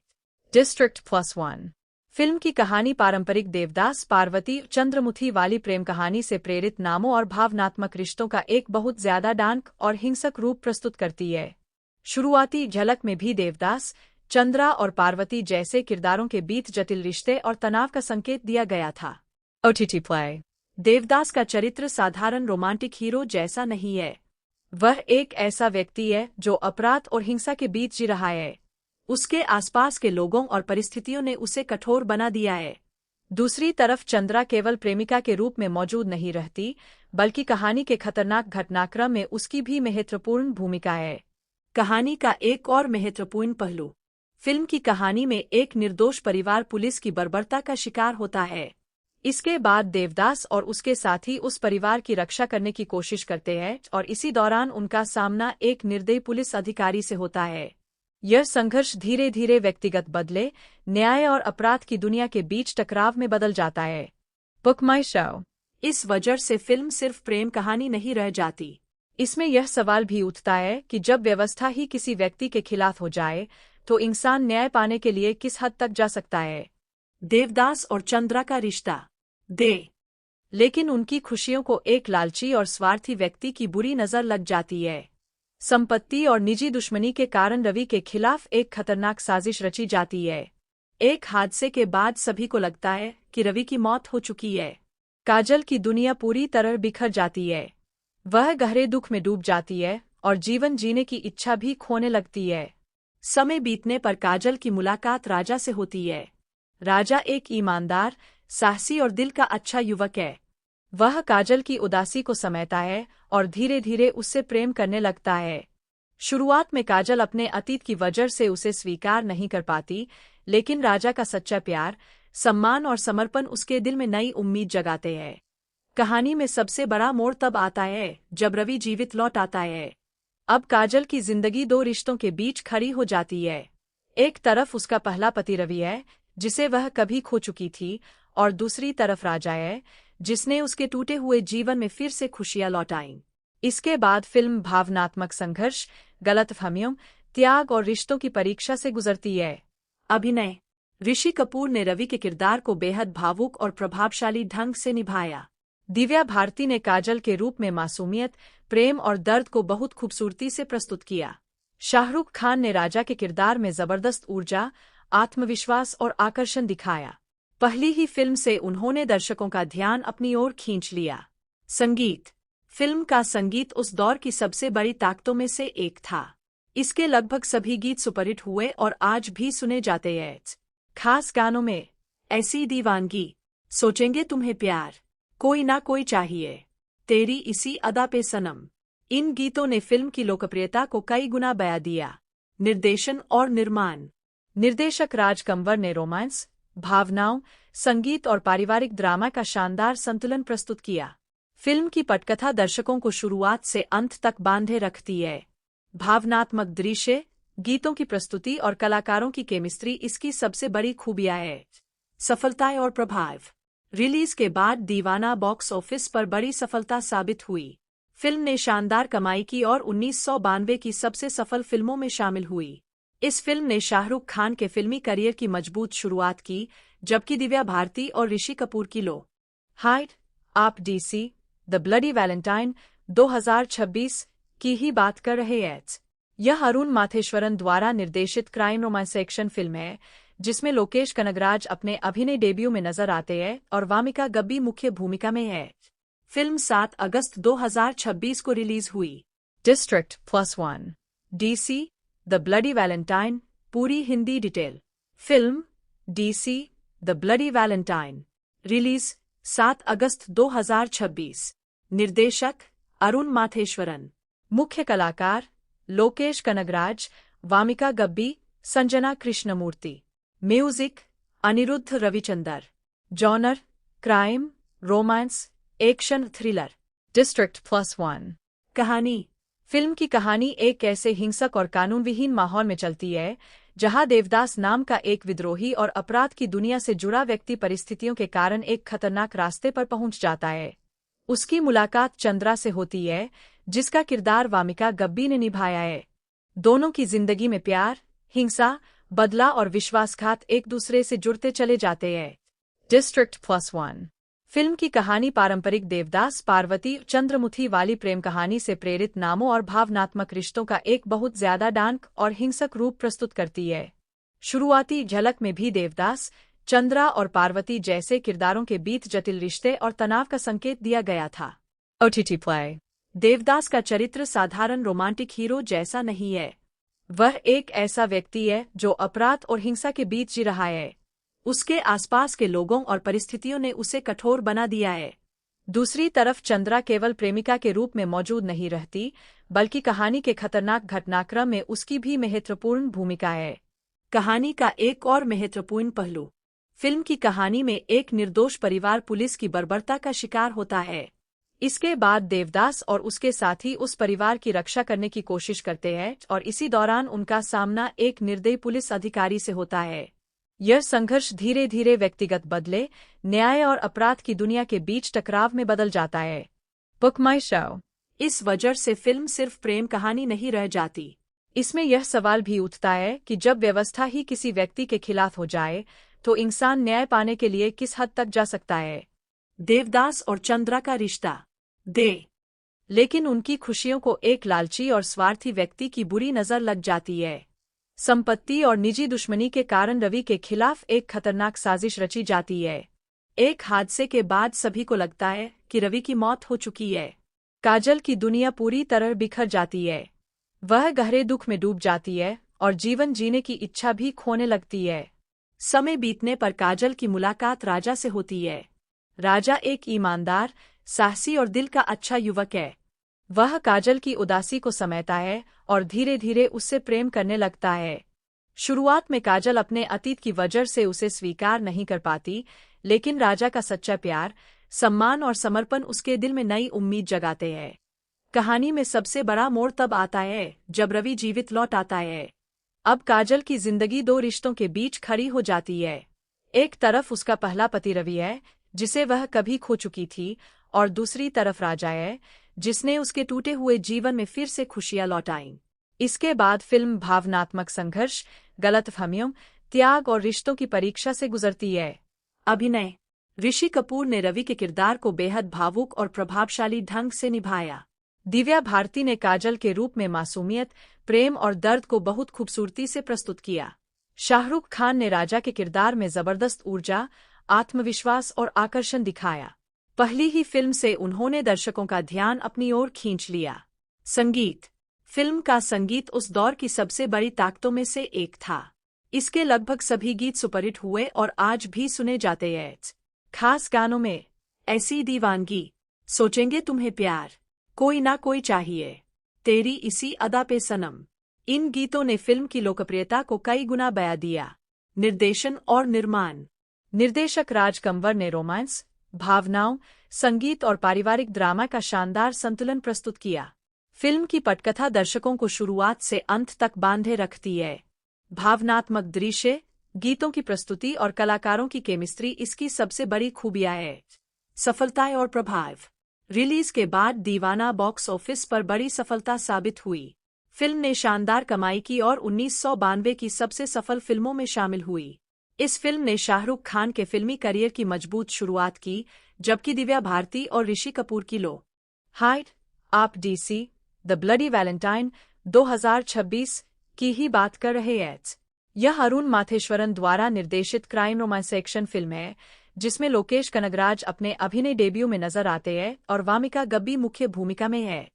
डिस्ट्रिक्ट +1 फिल्म की कहानी पारंपरिक देवदास पार्वती चंद्रमुखी वाली प्रेम कहानी से प्रेरित नामों और भावनात्मक रिश्तों का एक बहुत ज्यादा डार्क और हिंसक रूप प्रस्तुत करती है। शुरुआती झलक में भी देवदास, चंद्रा और पार्वती जैसे किरदारों के बीच जटिल रिश्ते और तनाव का संकेत दिया गया था। OTT play. देवदास का चरित्र साधारण रोमांटिक हीरो जैसा नहीं है। वह एक ऐसा व्यक्ति है जो अपराध और हिंसा के बीच जी रहा है। उसके आसपास के लोगों और परिस्थितियों ने उसे कठोर बना दिया है। दूसरी तरफ चंद्रा केवल प्रेमिका के रूप में मौजूद नहीं रहती, बल्कि कहानी के खतरनाक घटनाक्रम में उसकी भी महत्वपूर्ण भूमिका है। कहानी का एक और महत्वपूर्ण पहलू। फिल्म की कहानी में एक निर्दोष परिवार पुलिस की बर्बरता का शिकार होता है। इसके बाद देवदास और उसके साथी उस परिवार की रक्षा करने की कोशिश करते हैं और इसी दौरान उनका सामना एक निर्दयी पुलिस अधिकारी से होता है। यह संघर्ष धीरे धीरे व्यक्तिगत बदले, न्याय और अपराध की दुनिया के बीच टकराव में बदल जाता है। बुक माई शो। इस वजह से फिल्म सिर्फ प्रेम कहानी नहीं रह जाती। इसमें यह सवाल भी उठता है कि जब व्यवस्था ही किसी व्यक्ति के खिलाफ हो जाए तो इंसान न्याय पाने के लिए किस हद तक जा सकता है। देवदास और चंद्रा का रिश्ता लेकिन उनकी खुशियों को एक लालची और स्वार्थी व्यक्ति की बुरी नजर लग जाती है। संपत्ति और निजी दुश्मनी के कारण रवि के खिलाफ एक खतरनाक साजिश रची जाती है। एक हादसे के बाद सभी को लगता है कि रवि की मौत हो चुकी है। काजल की दुनिया पूरी तरह बिखर जाती है। वह गहरे दुख में डूब जाती है और जीवन जीने की इच्छा भी खोने लगती है। समय बीतने पर काजल की मुलाकात राजा से होती है। राजा एक ईमानदार, साहसी और दिल का अच्छा युवक है। वह काजल की उदासी को समझता है और धीरे धीरे उससे प्रेम करने लगता है। शुरुआत में काजल अपने अतीत की वजह से उसे स्वीकार नहीं कर पाती, लेकिन राजा का सच्चा प्यार, सम्मान और समर्पण उसके दिल में नई उम्मीद जगाते हैं। कहानी में सबसे बड़ा मोड़ तब आता है जब रवि जीवित लौट आता है। अब काजल की जिंदगी दो रिश्तों के बीच खड़ी हो जाती है। एक तरफ उसका पहला पति रवि है, जिसे वह कभी खो चुकी थी, और दूसरी तरफ राजा है, जिसने उसके टूटे हुए जीवन में फिर से खुशियां लौटाईं। इसके बाद फिल्म भावनात्मक संघर्ष, गलतफहमियों, त्याग और रिश्तों की परीक्षा से गुजरती है। अभिनय। ऋषि कपूर ने रवि के किरदार को बेहद भावुक और प्रभावशाली ढंग से निभाया। दिव्या भारती ने काजल के रूप में मासूमियत, प्रेम और दर्द को बहुत खूबसूरती से प्रस्तुत किया। शाहरुख खान ने राजा के किरदार में जबरदस्त ऊर्जा, आत्मविश्वास और आकर्षण दिखाया। पहली ही फिल्म से उन्होंने दर्शकों का ध्यान अपनी ओर खींच लिया। संगीत। फिल्म का संगीत उस दौर की सबसे बड़ी ताकतों में से एक था। इसके लगभग सभी गीत सुपरहिट हुए और आज भी सुने जाते हैं। खास गानों में ऐसी दीवानगी, सोचेंगे तुम्हें प्यार, कोई ना कोई चाहिए, तेरी इसी अदा पे सनम। इन गीतों ने फिल्म की लोकप्रियता को कई गुना बढ़ा दिया। निर्देशन और निर्माण। निर्देशक राज कंवर ने रोमांस, भावनाओं, संगीत और पारिवारिक ड्रामा का शानदार संतुलन प्रस्तुत किया। फिल्म की पटकथा दर्शकों को शुरुआत से अंत तक बांधे रखती है। भावनात्मक दृश्य, गीतों की प्रस्तुति और कलाकारों की केमिस्ट्री इसकी सबसे बड़ी खूबियां है। सफलताएं और प्रभाव। रिलीज के बाद दीवाना बॉक्स ऑफिस पर बड़ी सफलता साबित हुई। फिल्म ने शानदार कमाई की और 1992 की सबसे सफल फिल्मों में शामिल हुई। इस फिल्म ने शाहरुख खान के फिल्मी करियर की मजबूत शुरुआत की, जबकि दिव्या भारती और ऋषि कपूर की लो हाइट आप डीसी द ब्लडी वैलेंटाइन 2026 की ही बात कर रहे हैं। यह अरुण माथेश्वरन द्वारा निर्देशित क्राइम रोमांस एक्शन फिल्म है, जिसमें लोकेश कनगराज अपने अभिनय डेब्यू में नजर आते हैं और वामिका गब्बी मुख्य भूमिका में है। फिल्म 7 अगस्त 2026 को रिलीज हुई। District +1 DC the bloody Valentine पूरी Hindi detail. Film DC the bloody Valentine release 7 अगस्त 2026। निर्देशक अरुण माथेश्वरन। मुख्य कलाकार Lokesh Kanagaraj, Wamiqa Gabbi, Sanjana Krishnamurthy. Music Anirudh Ravichander. Genre crime, romance, action, thriller. District +1 कहानी। फिल्म की कहानी एक ऐसे हिंसक और कानूनविहीन माहौल में चलती है जहां देवदास नाम का एक विद्रोही और अपराध की दुनिया से जुड़ा व्यक्ति परिस्थितियों के कारण एक खतरनाक रास्ते पर पहुंच जाता है। उसकी मुलाकात चंद्रा से होती है, जिसका किरदार वामिका गब्बी ने निभाया है। दोनों की जिंदगी में प्यार, हिंसा, बदला और विश्वासघात एक दूसरे से जुड़ते चले जाते हैं। डिस्ट्रिक्ट +1 फिल्म की कहानी पारंपरिक देवदास पार्वती चंद्रमुखी वाली प्रेम कहानी से प्रेरित नामों और भावनात्मक रिश्तों का एक बहुत ज्यादा डार्क और हिंसक रूप प्रस्तुत करती है। शुरुआती झलक में भी देवदास, चंद्रा और पार्वती जैसे किरदारों के बीच जटिल रिश्ते और तनाव का संकेत दिया गया था। OTT play. देवदास का चरित्र साधारण रोमांटिक हीरो जैसा नहीं है। वह एक ऐसा व्यक्ति है जो अपराध और हिंसा के बीच जी रहा है। उसके आसपास के लोगों और परिस्थितियों ने उसे कठोर बना दिया है। दूसरी तरफ चंद्रा केवल प्रेमिका के रूप में मौजूद नहीं रहती, बल्कि कहानी के खतरनाक घटनाक्रम में उसकी भी महत्वपूर्ण भूमिका है। कहानी का एक और महत्वपूर्ण पहलू फिल्म की कहानी में एक निर्दोष परिवार पुलिस की बर्बरता का शिकार होता है। इसके बाद देवदास और उसके साथी उस परिवार की रक्षा करने की कोशिश करते हैं और इसी दौरान उनका सामना एक निर्दयी पुलिस अधिकारी से होता है। यह संघर्ष धीरे धीरे व्यक्तिगत बदले, न्याय और अपराध की दुनिया के बीच टकराव में बदल जाता है। बुक माई शो। इस वजह से फिल्म सिर्फ प्रेम कहानी नहीं रह जाती। इसमें यह सवाल भी उठता है कि जब व्यवस्था ही किसी व्यक्ति के खिलाफ हो जाए तो इंसान न्याय पाने के लिए किस हद तक जा सकता है। देवदास और चंद्रा का रिश्ता लेकिन उनकी खुशियों को एक लालची और स्वार्थी व्यक्ति की बुरी नजर लग जाती है। संपत्ति और निजी दुश्मनी के कारण रवि के खिलाफ एक खतरनाक साजिश रची जाती है। एक हादसे के बाद सभी को लगता है कि रवि की मौत हो चुकी है। काजल की दुनिया पूरी तरह बिखर जाती है। वह गहरे दुख में डूब जाती है और जीवन जीने की इच्छा भी खोने लगती है। समय बीतने पर काजल की मुलाकात राजा से होती है। राजा एक ईमानदार, साहसी और दिल का अच्छा युवक है। वह काजल की उदासी को समझता है और धीरे धीरे उससे प्रेम करने लगता है। शुरुआत में काजल अपने अतीत की वजह से उसे स्वीकार नहीं कर पाती, लेकिन राजा का सच्चा प्यार, सम्मान और समर्पण उसके दिल में नई उम्मीद जगाते हैं। कहानी में सबसे बड़ा मोड़ तब आता है जब रवि जीवित लौट आता है। अब काजल की जिंदगी दो रिश्तों के बीच खड़ी हो जाती है। एक तरफ उसका पहला पति रवि है, जिसे वह कभी खो चुकी थी, और दूसरी तरफ राजा है, जिसने उसके टूटे हुए जीवन में फिर से खुशियां लौटाईं। इसके बाद फिल्म भावनात्मक संघर्ष, गलतफहमियों, त्याग और रिश्तों की परीक्षा से गुजरती है। अभिनय। ऋषि कपूर ने रवि के किरदार को बेहद भावुक और प्रभावशाली ढंग से निभाया। दिव्या भारती ने काजल के रूप में मासूमियत, प्रेम और दर्द को बहुत खूबसूरती से प्रस्तुत किया। शाहरुख खान ने राजा के किरदार में जबरदस्त ऊर्जा, आत्मविश्वास और आकर्षण दिखाया। पहली ही फिल्म से उन्होंने दर्शकों का ध्यान अपनी ओर खींच लिया। संगीत। फिल्म का संगीत उस दौर की सबसे बड़ी ताकतों में से एक था। इसके लगभग सभी गीत सुपरहिट हुए और आज भी सुने जाते हैं। खास गानों में ऐसी दीवानगी, सोचेंगे तुम्हें प्यार, कोई ना कोई चाहिए, तेरी इसी अदा पे सनम। इन गीतों ने फिल्म की लोकप्रियता को कई गुना बढ़ा दिया। निर्देशन और निर्माण। निर्देशक राज कंवर ने रोमांस, भावनाओं, संगीत और पारिवारिक ड्रामा का शानदार संतुलन प्रस्तुत किया। फिल्म की पटकथा दर्शकों को शुरुआत से अंत तक बांधे रखती है। भावनात्मक दृश्य, गीतों की प्रस्तुति और कलाकारों की केमिस्ट्री इसकी सबसे बड़ी खूबियां है। सफलता और प्रभाव। रिलीज के बाद दीवाना बॉक्स ऑफिस पर बड़ी सफलता साबित हुई। फिल्म ने शानदार कमाई की और 1992 की सबसे सफल फिल्मों में शामिल हुई। इस फिल्म ने शाहरुख खान के फिल्मी करियर की मजबूत शुरुआत की, जबकि दिव्या भारती और ऋषि कपूर की लो हाइड आप डीसी द ब्लडी वैलेंटाइन 2026 की ही बात कर रहे हैं। यह अरुण माथेश्वरन द्वारा निर्देशित क्राइम रोमांस एक्शन फिल्म है, जिसमें लोकेश कनगराज अपने अभिनय डेब्यू में नजर आते हैं और वामिका गब्बी मुख्य भूमिका में है।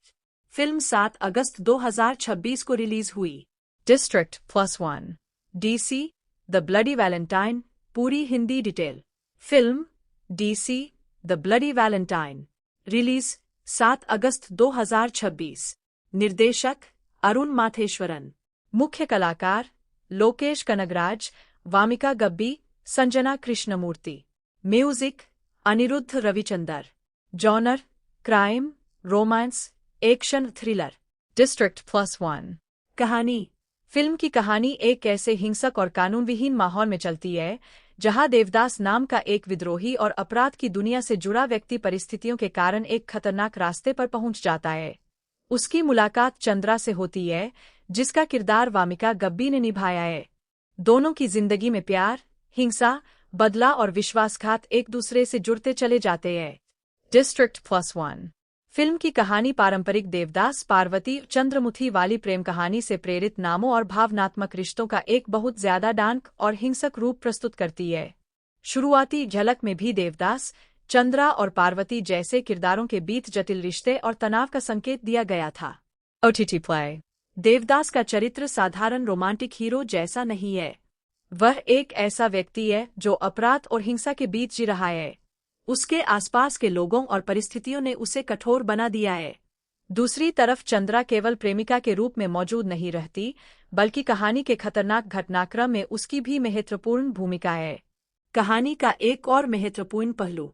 फिल्म 7 अगस्त 2026 को रिलीज हुई। District +1 DC the bloody Valentine पूरी Hindi detail. Film DC the bloody Valentine release 7 अगस्त 2026। निर्देशक अरुण माथेश्वरन। मुख्य कलाकार Lokesh Kanagaraj, Wamiqa Gabbi, Sanjana Krishnamurthy. Music Anirudh Ravichander. Genre crime, romance, action, thriller. District +1 कहानी। फिल्म की कहानी एक ऐसे हिंसक और कानून विहीन माहौल में चलती है जहां देवदास नाम का एक विद्रोही और अपराध की दुनिया से जुड़ा व्यक्ति परिस्थितियों के कारण एक खतरनाक रास्ते पर पहुंच जाता है। उसकी मुलाकात चंद्रा से होती है, जिसका किरदार वामिका गब्बी ने निभाया है। दोनों की जिंदगी में प्यार, हिंसा, बदला और विश्वासघात एक दूसरे से जुड़ते चले जाते हैं। डिस्ट्रिक्ट +1 फिल्म की कहानी पारंपरिक देवदास पार्वती चंद्रमुखी वाली प्रेम कहानी से प्रेरित नामों और भावनात्मक रिश्तों का एक बहुत ज्यादा डार्क और हिंसक रूप प्रस्तुत करती है। शुरुआती झलक में भी देवदास, चंद्रा और पार्वती जैसे किरदारों के बीच जटिल रिश्ते और तनाव का संकेत दिया गया था। OTT play. देवदास का चरित्र साधारण रोमांटिक हीरो जैसा नहीं है। वह एक ऐसा व्यक्ति है जो अपराध और हिंसा के बीच जी रहा है। उसके आसपास के लोगों और परिस्थितियों ने उसे कठोर बना दिया है। दूसरी तरफ चंद्रा केवल प्रेमिका के रूप में मौजूद नहीं रहती, बल्कि कहानी के खतरनाक घटनाक्रम में उसकी भी महत्वपूर्ण भूमिका है। कहानी का एक और महत्वपूर्ण पहलू।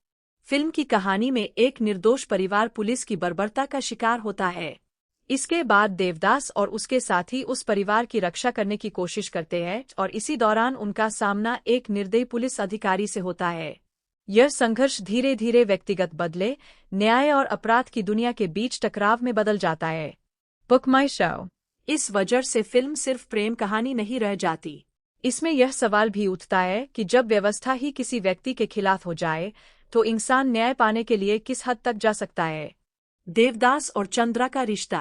फिल्म की कहानी में एक निर्दोष परिवार पुलिस की बर्बरता का शिकार होता है। इसके बाद देवदास और उसके साथी उस परिवार की रक्षा करने की कोशिश करते हैं और इसी दौरान उनका सामना एक निर्दयी पुलिस अधिकारी से होता है। यह संघर्ष धीरे धीरे व्यक्तिगत बदले, न्याय और अपराध की दुनिया के बीच टकराव में बदल जाता है। बुक माई शो। इस वजह से फिल्म सिर्फ प्रेम कहानी नहीं रह जाती। इसमें यह सवाल भी उठता है कि जब व्यवस्था ही किसी व्यक्ति के खिलाफ हो जाए तो इंसान न्याय पाने के लिए किस हद तक जा सकता है। देवदास और चंद्रा का रिश्ता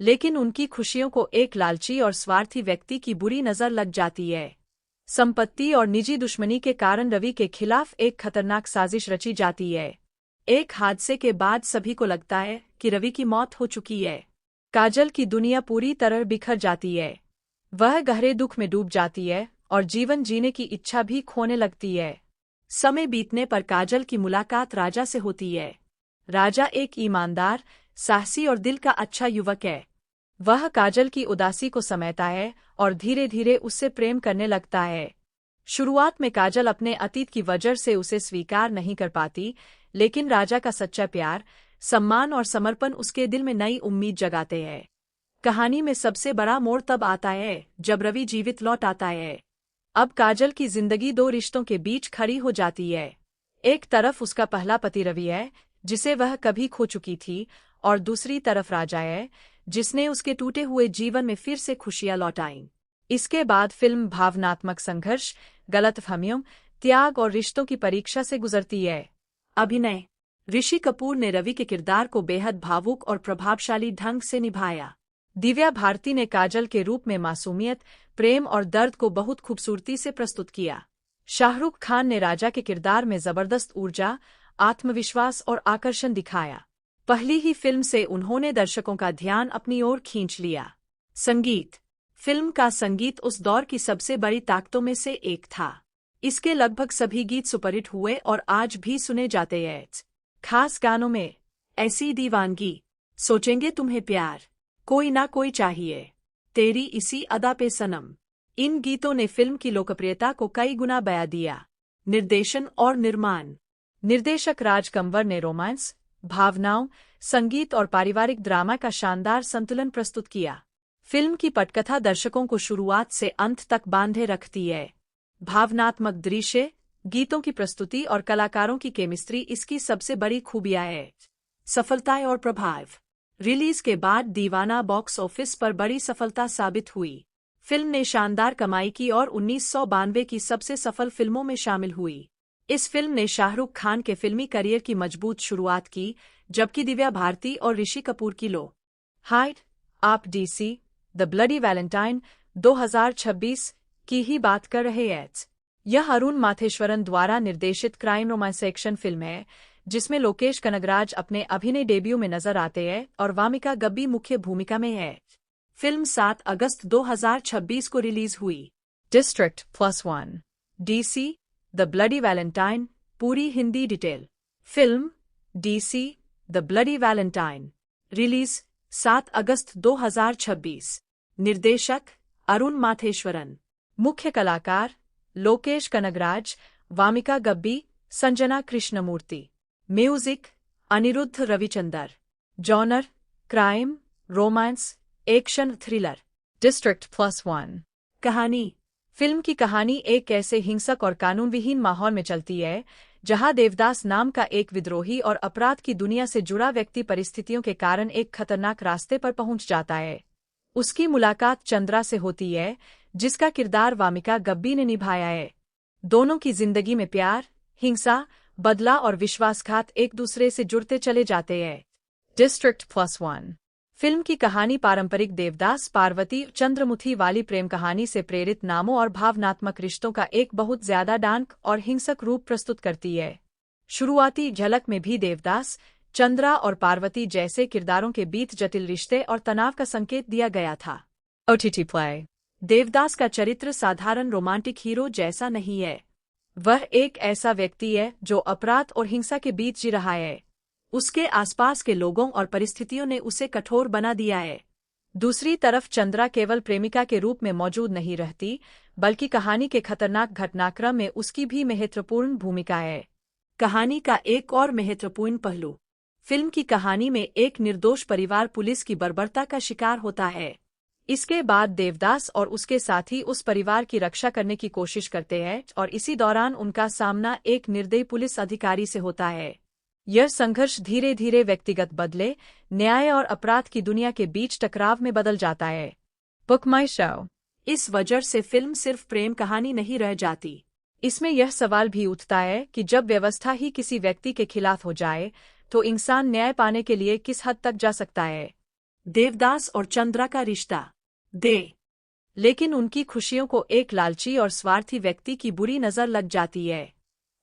लेकिन उनकी खुशियों को एक लालची और स्वार्थी व्यक्ति की बुरी नजर लग जाती है। संपत्ति और निजी दुश्मनी के कारण रवि के खिलाफ एक खतरनाक साजिश रची जाती है। एक हादसे के बाद सभी को लगता है कि रवि की मौत हो चुकी है। काजल की दुनिया पूरी तरह बिखर जाती है। वह गहरे दुख में डूब जाती है और जीवन जीने की इच्छा भी खोने लगती है। समय बीतने पर काजल की मुलाकात राजा से होती है। राजा एक ईमानदार, साहसी और दिल का अच्छा युवक है। वह काजल की उदासी को समझता है और धीरे धीरे उससे प्रेम करने लगता है। शुरुआत में काजल अपने अतीत की वजह से उसे स्वीकार नहीं कर पाती, लेकिन राजा का सच्चा प्यार, सम्मान और समर्पण उसके दिल में नई उम्मीद जगाते हैं। कहानी में सबसे बड़ा मोड़ तब आता है जब रवि जीवित लौट आता है। अब काजल की जिंदगी दो रिश्तों के बीच खड़ी हो जाती है। एक तरफ उसका पहला पति रवि है, जिसे वह कभी खो चुकी थी, और दूसरी तरफ राजा है, जिसने उसके टूटे हुए जीवन में फिर से खुशियां लौटाईं। इसके बाद फिल्म भावनात्मक संघर्ष, गलतफहमियों, त्याग और रिश्तों की परीक्षा से गुजरती है। अभिनय। ऋषि कपूर ने रवि के किरदार को बेहद भावुक और प्रभावशाली ढंग से निभाया। दिव्या भारती ने काजल के रूप में मासूमियत, प्रेम और दर्द को बहुत खूबसूरती से प्रस्तुत किया। शाहरुख खान ने राजा के किरदार में जबरदस्त ऊर्जा, आत्मविश्वास और आकर्षण दिखाया। पहली ही फिल्म से उन्होंने दर्शकों का ध्यान अपनी ओर खींच लिया। संगीत। फिल्म का संगीत उस दौर की सबसे बड़ी ताकतों में से एक था। इसके लगभग सभी गीत सुपरहिट हुए और आज भी सुने जाते हैं। खास गानों में ऐसी दीवानगी, सोचेंगे तुम्हें प्यार, कोई ना कोई चाहिए, तेरी इसी अदा पे सनम। इन गीतों ने फिल्म की लोकप्रियता को कई गुना बढ़ा दिया। निर्देशन और निर्माण। निर्देशक राज कंवर ने रोमांस, भावनाओं, संगीत और पारिवारिक ड्रामा का शानदार संतुलन प्रस्तुत किया। फिल्म की पटकथा दर्शकों को शुरुआत से अंत तक बांधे रखती है। भावनात्मक दृश्य, गीतों की प्रस्तुति और कलाकारों की केमिस्ट्री इसकी सबसे बड़ी खूबियां है। सफलता और प्रभाव। रिलीज के बाद दीवाना बॉक्स ऑफिस पर बड़ी सफलता साबित हुई। फिल्म ने शानदार कमाई की और 1992 की सबसे सफल फिल्मों में शामिल हुई। इस फिल्म ने शाहरुख खान के फिल्मी करियर की मजबूत शुरुआत की, जबकि दिव्या भारती और ऋषि कपूर की लो हाइट आप डीसी द ब्लडी वैलेंटाइन 2026 की ही बात कर रहे हैं। यह अरुण माथेश्वरन द्वारा निर्देशित क्राइम रोमांस एक्शन फिल्म है, जिसमें लोकेश कनगराज अपने अभिनय डेब्यू में नजर आते हैं और वामिका गब्बी मुख्य भूमिका में है। फिल्म 7 अगस्त 2026 को रिलीज हुई। District +1 DC the bloody Valentine. पूरी Hindi detail. Film DC the bloody Valentine. Release 7 अगस्त 2026। निर्देशक अरुण माथेश्वरन। मुख्य कलाकार Lokesh Kanagaraj, Wamiqa Gabbi, Sanjana Krishnamurthy. Music Anirudh Ravichander. Genre crime, romance, action, thriller. District +1 कहानी। फिल्म की कहानी एक ऐसे हिंसक और कानूनविहीन माहौल में चलती है जहां देवदास नाम का एक विद्रोही और अपराध की दुनिया से जुड़ा व्यक्ति परिस्थितियों के कारण एक खतरनाक रास्ते पर पहुंच जाता है। उसकी मुलाकात चंद्रा से होती है, जिसका किरदार वामिका गब्बी ने निभाया है। दोनों की जिंदगी में प्यार, हिंसा, बदला और विश्वासघात एक दूसरे से जुड़ते चले जाते हैं। डिस्ट्रिक्ट +1 फिल्म की कहानी पारंपरिक देवदास पार्वती चंद्रमुखी वाली प्रेम कहानी से प्रेरित नामों और भावनात्मक रिश्तों का एक बहुत ज्यादा डार्क और हिंसक रूप प्रस्तुत करती है। शुरुआती झलक में भी देवदास, चंद्रा और पार्वती जैसे किरदारों के बीच जटिल रिश्ते और तनाव का संकेत दिया गया था। OTT play. देवदास का चरित्र साधारण रोमांटिक हीरो जैसा नहीं है। वह एक ऐसा व्यक्ति है जो अपराध और हिंसा के बीच जी रहा है। उसके आसपास के लोगों और परिस्थितियों ने उसे कठोर बना दिया है। दूसरी तरफ चंद्रा केवल प्रेमिका के रूप में मौजूद नहीं रहती, बल्कि कहानी के खतरनाक घटनाक्रम में उसकी भी महत्वपूर्ण भूमिका है। कहानी का एक और महत्वपूर्ण पहलू। फिल्म की कहानी में एक निर्दोष परिवार पुलिस की बर्बरता का शिकार होता है। इसके बाद देवदास और उसके साथी उस परिवार की रक्षा करने की कोशिश करते हैं और इसी दौरान उनका सामना एक निर्दयी पुलिस अधिकारी से होता है। यह संघर्ष धीरे धीरे व्यक्तिगत बदले, न्याय और अपराध की दुनिया के बीच टकराव में बदल जाता है। बुक माई शो। इस वजह से फिल्म सिर्फ प्रेम कहानी नहीं रह जाती। इसमें यह सवाल भी उठता है कि जब व्यवस्था ही किसी व्यक्ति के खिलाफ हो जाए तो इंसान न्याय पाने के लिए किस हद तक जा सकता है। देवदास और चंद्रा का रिश्ता। लेकिन उनकी खुशियों को एक लालची और स्वार्थी व्यक्ति की बुरी नजर लग जाती है।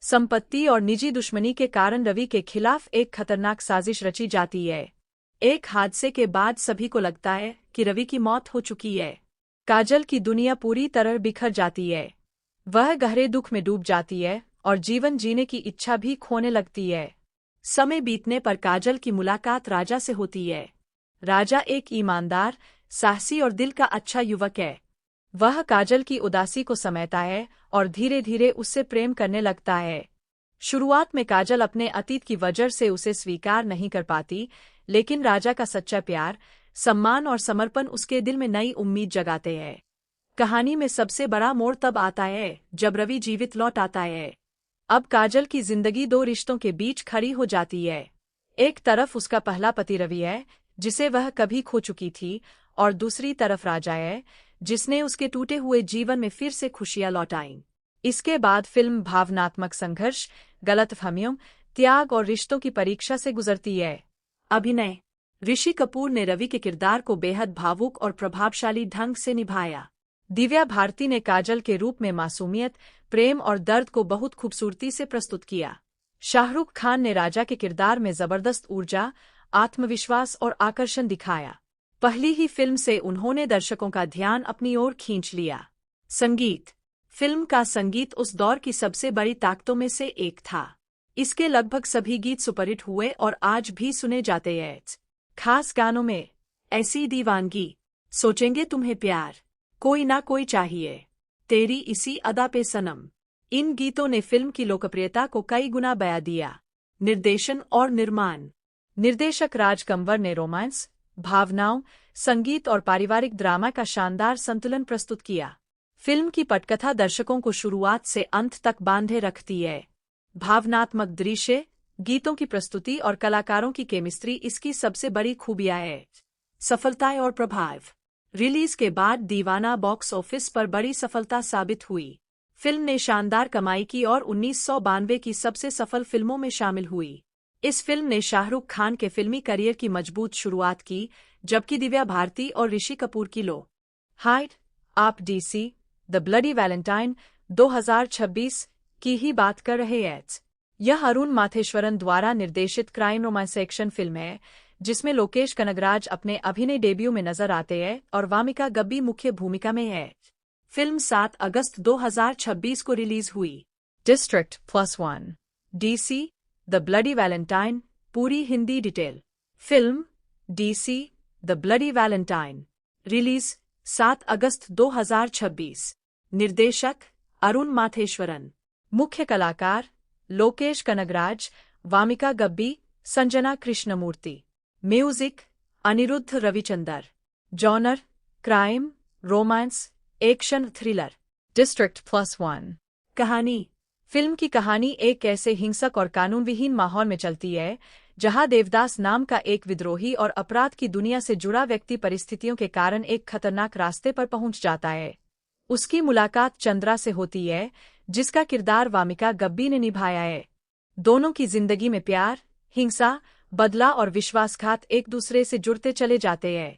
संपत्ति और निजी दुश्मनी के कारण रवि के खिलाफ एक खतरनाक साजिश रची जाती है। एक हादसे के बाद सभी को लगता है कि रवि की मौत हो चुकी है। काजल की दुनिया पूरी तरह बिखर जाती है। वह गहरे दुख में डूब जाती है और जीवन जीने की इच्छा भी खोने लगती है। समय बीतने पर काजल की मुलाकात राजा से होती है। राजा एक ईमानदार, साहसी और दिल का अच्छा युवक है। वह काजल की उदासी को समझता है और धीरे धीरे उससे प्रेम करने लगता है। शुरुआत में काजल अपने अतीत की वजह से उसे स्वीकार नहीं कर पाती, लेकिन राजा का सच्चा प्यार, सम्मान और समर्पण उसके दिल में नई उम्मीद जगाते हैं। कहानी में सबसे बड़ा मोड़ तब आता है जब रवि जीवित लौट आता है। अब काजल की जिंदगी दो रिश्तों के बीच खड़ी हो जाती है। एक तरफ उसका पहला पति रवि है, जिसे वह कभी खो चुकी थी, और दूसरी तरफ राजा है, जिसने उसके टूटे हुए जीवन में फिर से खुशियां लौटाईं। इसके बाद फिल्म भावनात्मक संघर्ष, गलतफहमियों, त्याग और रिश्तों की परीक्षा से गुजरती है। अभिनय। ऋषि कपूर ने रवि के किरदार को बेहद भावुक और प्रभावशाली ढंग से निभाया। दिव्या भारती ने काजल के रूप में मासूमियत, प्रेम और दर्द को बहुत खूबसूरती से प्रस्तुत किया। शाहरुख खान ने राजा के किरदार में जबरदस्त ऊर्जा, आत्मविश्वास और आकर्षण दिखाया। पहली ही फिल्म से उन्होंने दर्शकों का ध्यान अपनी ओर खींच लिया। संगीत। फिल्म का संगीत उस दौर की सबसे बड़ी ताकतों में से एक था। इसके लगभग सभी गीत सुपरहिट हुए और आज भी सुने जाते हैं। खास गानों में ऐसी दीवानगी, सोचेंगे तुम्हें प्यार, कोई ना कोई चाहिए, तेरी इसी अदा पे सनम। इन गीतों ने फिल्म की लोकप्रियता को कई गुना बढ़ा दिया। निर्देशन और निर्माण। निर्देशक राज कंवर ने रोमांस, भावनाओं, संगीत और पारिवारिक ड्रामा का शानदार संतुलन प्रस्तुत किया। फिल्म की पटकथा दर्शकों को शुरुआत से अंत तक बांधे रखती है। भावनात्मक दृश्य, गीतों की प्रस्तुति और कलाकारों की केमिस्ट्री इसकी सबसे बड़ी खूबियां है। सफलताएं और प्रभाव। रिलीज के बाद दीवाना बॉक्स ऑफिस पर बड़ी सफलता साबित हुई। फिल्म ने शानदार कमाई की और 1992 की सबसे सफल फिल्मों में शामिल हुई। इस फिल्म ने शाहरुख खान के फिल्मी करियर की मजबूत शुरुआत की, जबकि दिव्या भारती और ऋषि कपूर की लो हाइट आप डीसी द ब्लडी वैलेंटाइन 2026 की ही बात कर रहे हैं। यह अरुण माथेश्वरन द्वारा निर्देशित क्राइम रोमांस एक्शन फिल्म है, जिसमें लोकेश कनगराज अपने अभिनय डेब्यू में नजर आते हैं और वामिका गब्बी मुख्य भूमिका में है। फिल्म 7 अगस्त 2026 को रिलीज हुई। District +1 DC the bloody Valentine पूरी Hindi detail. Film DC the bloody Valentine release 7 अगस्त 2026। निर्देशक अरुण माथेश्वरन। मुख्य कलाकार Lokesh Kanagaraj, Wamiqa Gabbi, Sanjana Krishnamurthy. Music Anirudh Ravichander. Genre crime, romance, action, thriller. District +1 कहानी। फिल्म की कहानी एक ऐसे हिंसक और कानूनविहीन माहौल में चलती है जहां देवदास नाम का एक विद्रोही और अपराध की दुनिया से जुड़ा व्यक्ति परिस्थितियों के कारण एक खतरनाक रास्ते पर पहुंच जाता है। उसकी मुलाकात चंद्रा से होती है, जिसका किरदार वामिका गब्बी ने निभाया है। दोनों की जिंदगी में प्यार, हिंसा, बदला और विश्वासघात एक दूसरे से जुड़ते चले जाते हैं।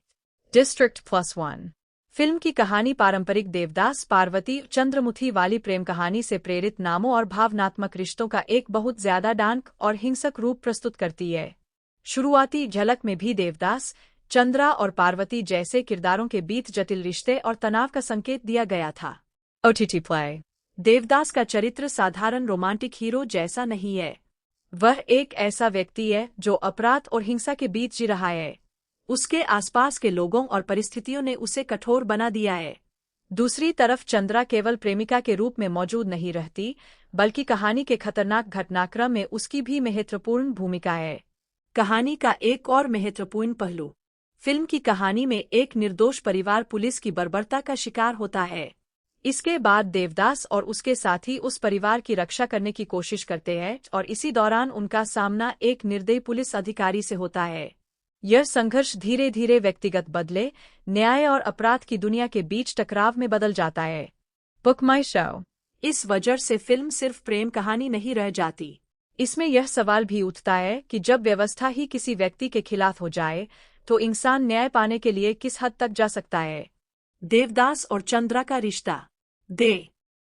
डिस्ट्रिक्ट +1 फिल्म की कहानी पारंपरिक देवदास पार्वती चंद्रमुखी वाली प्रेम कहानी से प्रेरित नामों और भावनात्मक रिश्तों का एक बहुत ज्यादा डार्क और हिंसक रूप प्रस्तुत करती है। शुरुआती झलक में भी देवदास, चंद्रा और पार्वती जैसे किरदारों के बीच जटिल रिश्ते और तनाव का संकेत दिया गया था। OTT play. देवदास का चरित्र साधारण रोमांटिक हीरो जैसा नहीं है। वह एक ऐसा व्यक्ति है जो अपराध और हिंसा के बीच जी रहा है। उसके आसपास के लोगों और परिस्थितियों ने उसे कठोर बना दिया है। दूसरी तरफ चंद्रा केवल प्रेमिका के रूप में मौजूद नहीं रहती, बल्कि कहानी के खतरनाक घटनाक्रम में उसकी भी महत्वपूर्ण भूमिका है। कहानी का एक और महत्वपूर्ण पहलू। फिल्म की कहानी में एक निर्दोष परिवार पुलिस की बर्बरता का शिकार होता है। इसके बाद देवदास और उसके साथी उस परिवार की रक्षा करने की कोशिश करते हैं और इसी दौरान उनका सामना एक निर्दयी पुलिस अधिकारी से होता है। यह संघर्ष धीरे धीरे व्यक्तिगत बदले, न्याय और अपराध की दुनिया के बीच टकराव में बदल जाता है। बुक माई शो। इस वजह से फिल्म सिर्फ प्रेम कहानी नहीं रह जाती। इसमें यह सवाल भी उठता है कि जब व्यवस्था ही किसी व्यक्ति के खिलाफ हो जाए, तो इंसान न्याय पाने के लिए किस हद तक जा सकता है। देवदास और चंद्रा का रिश्ता।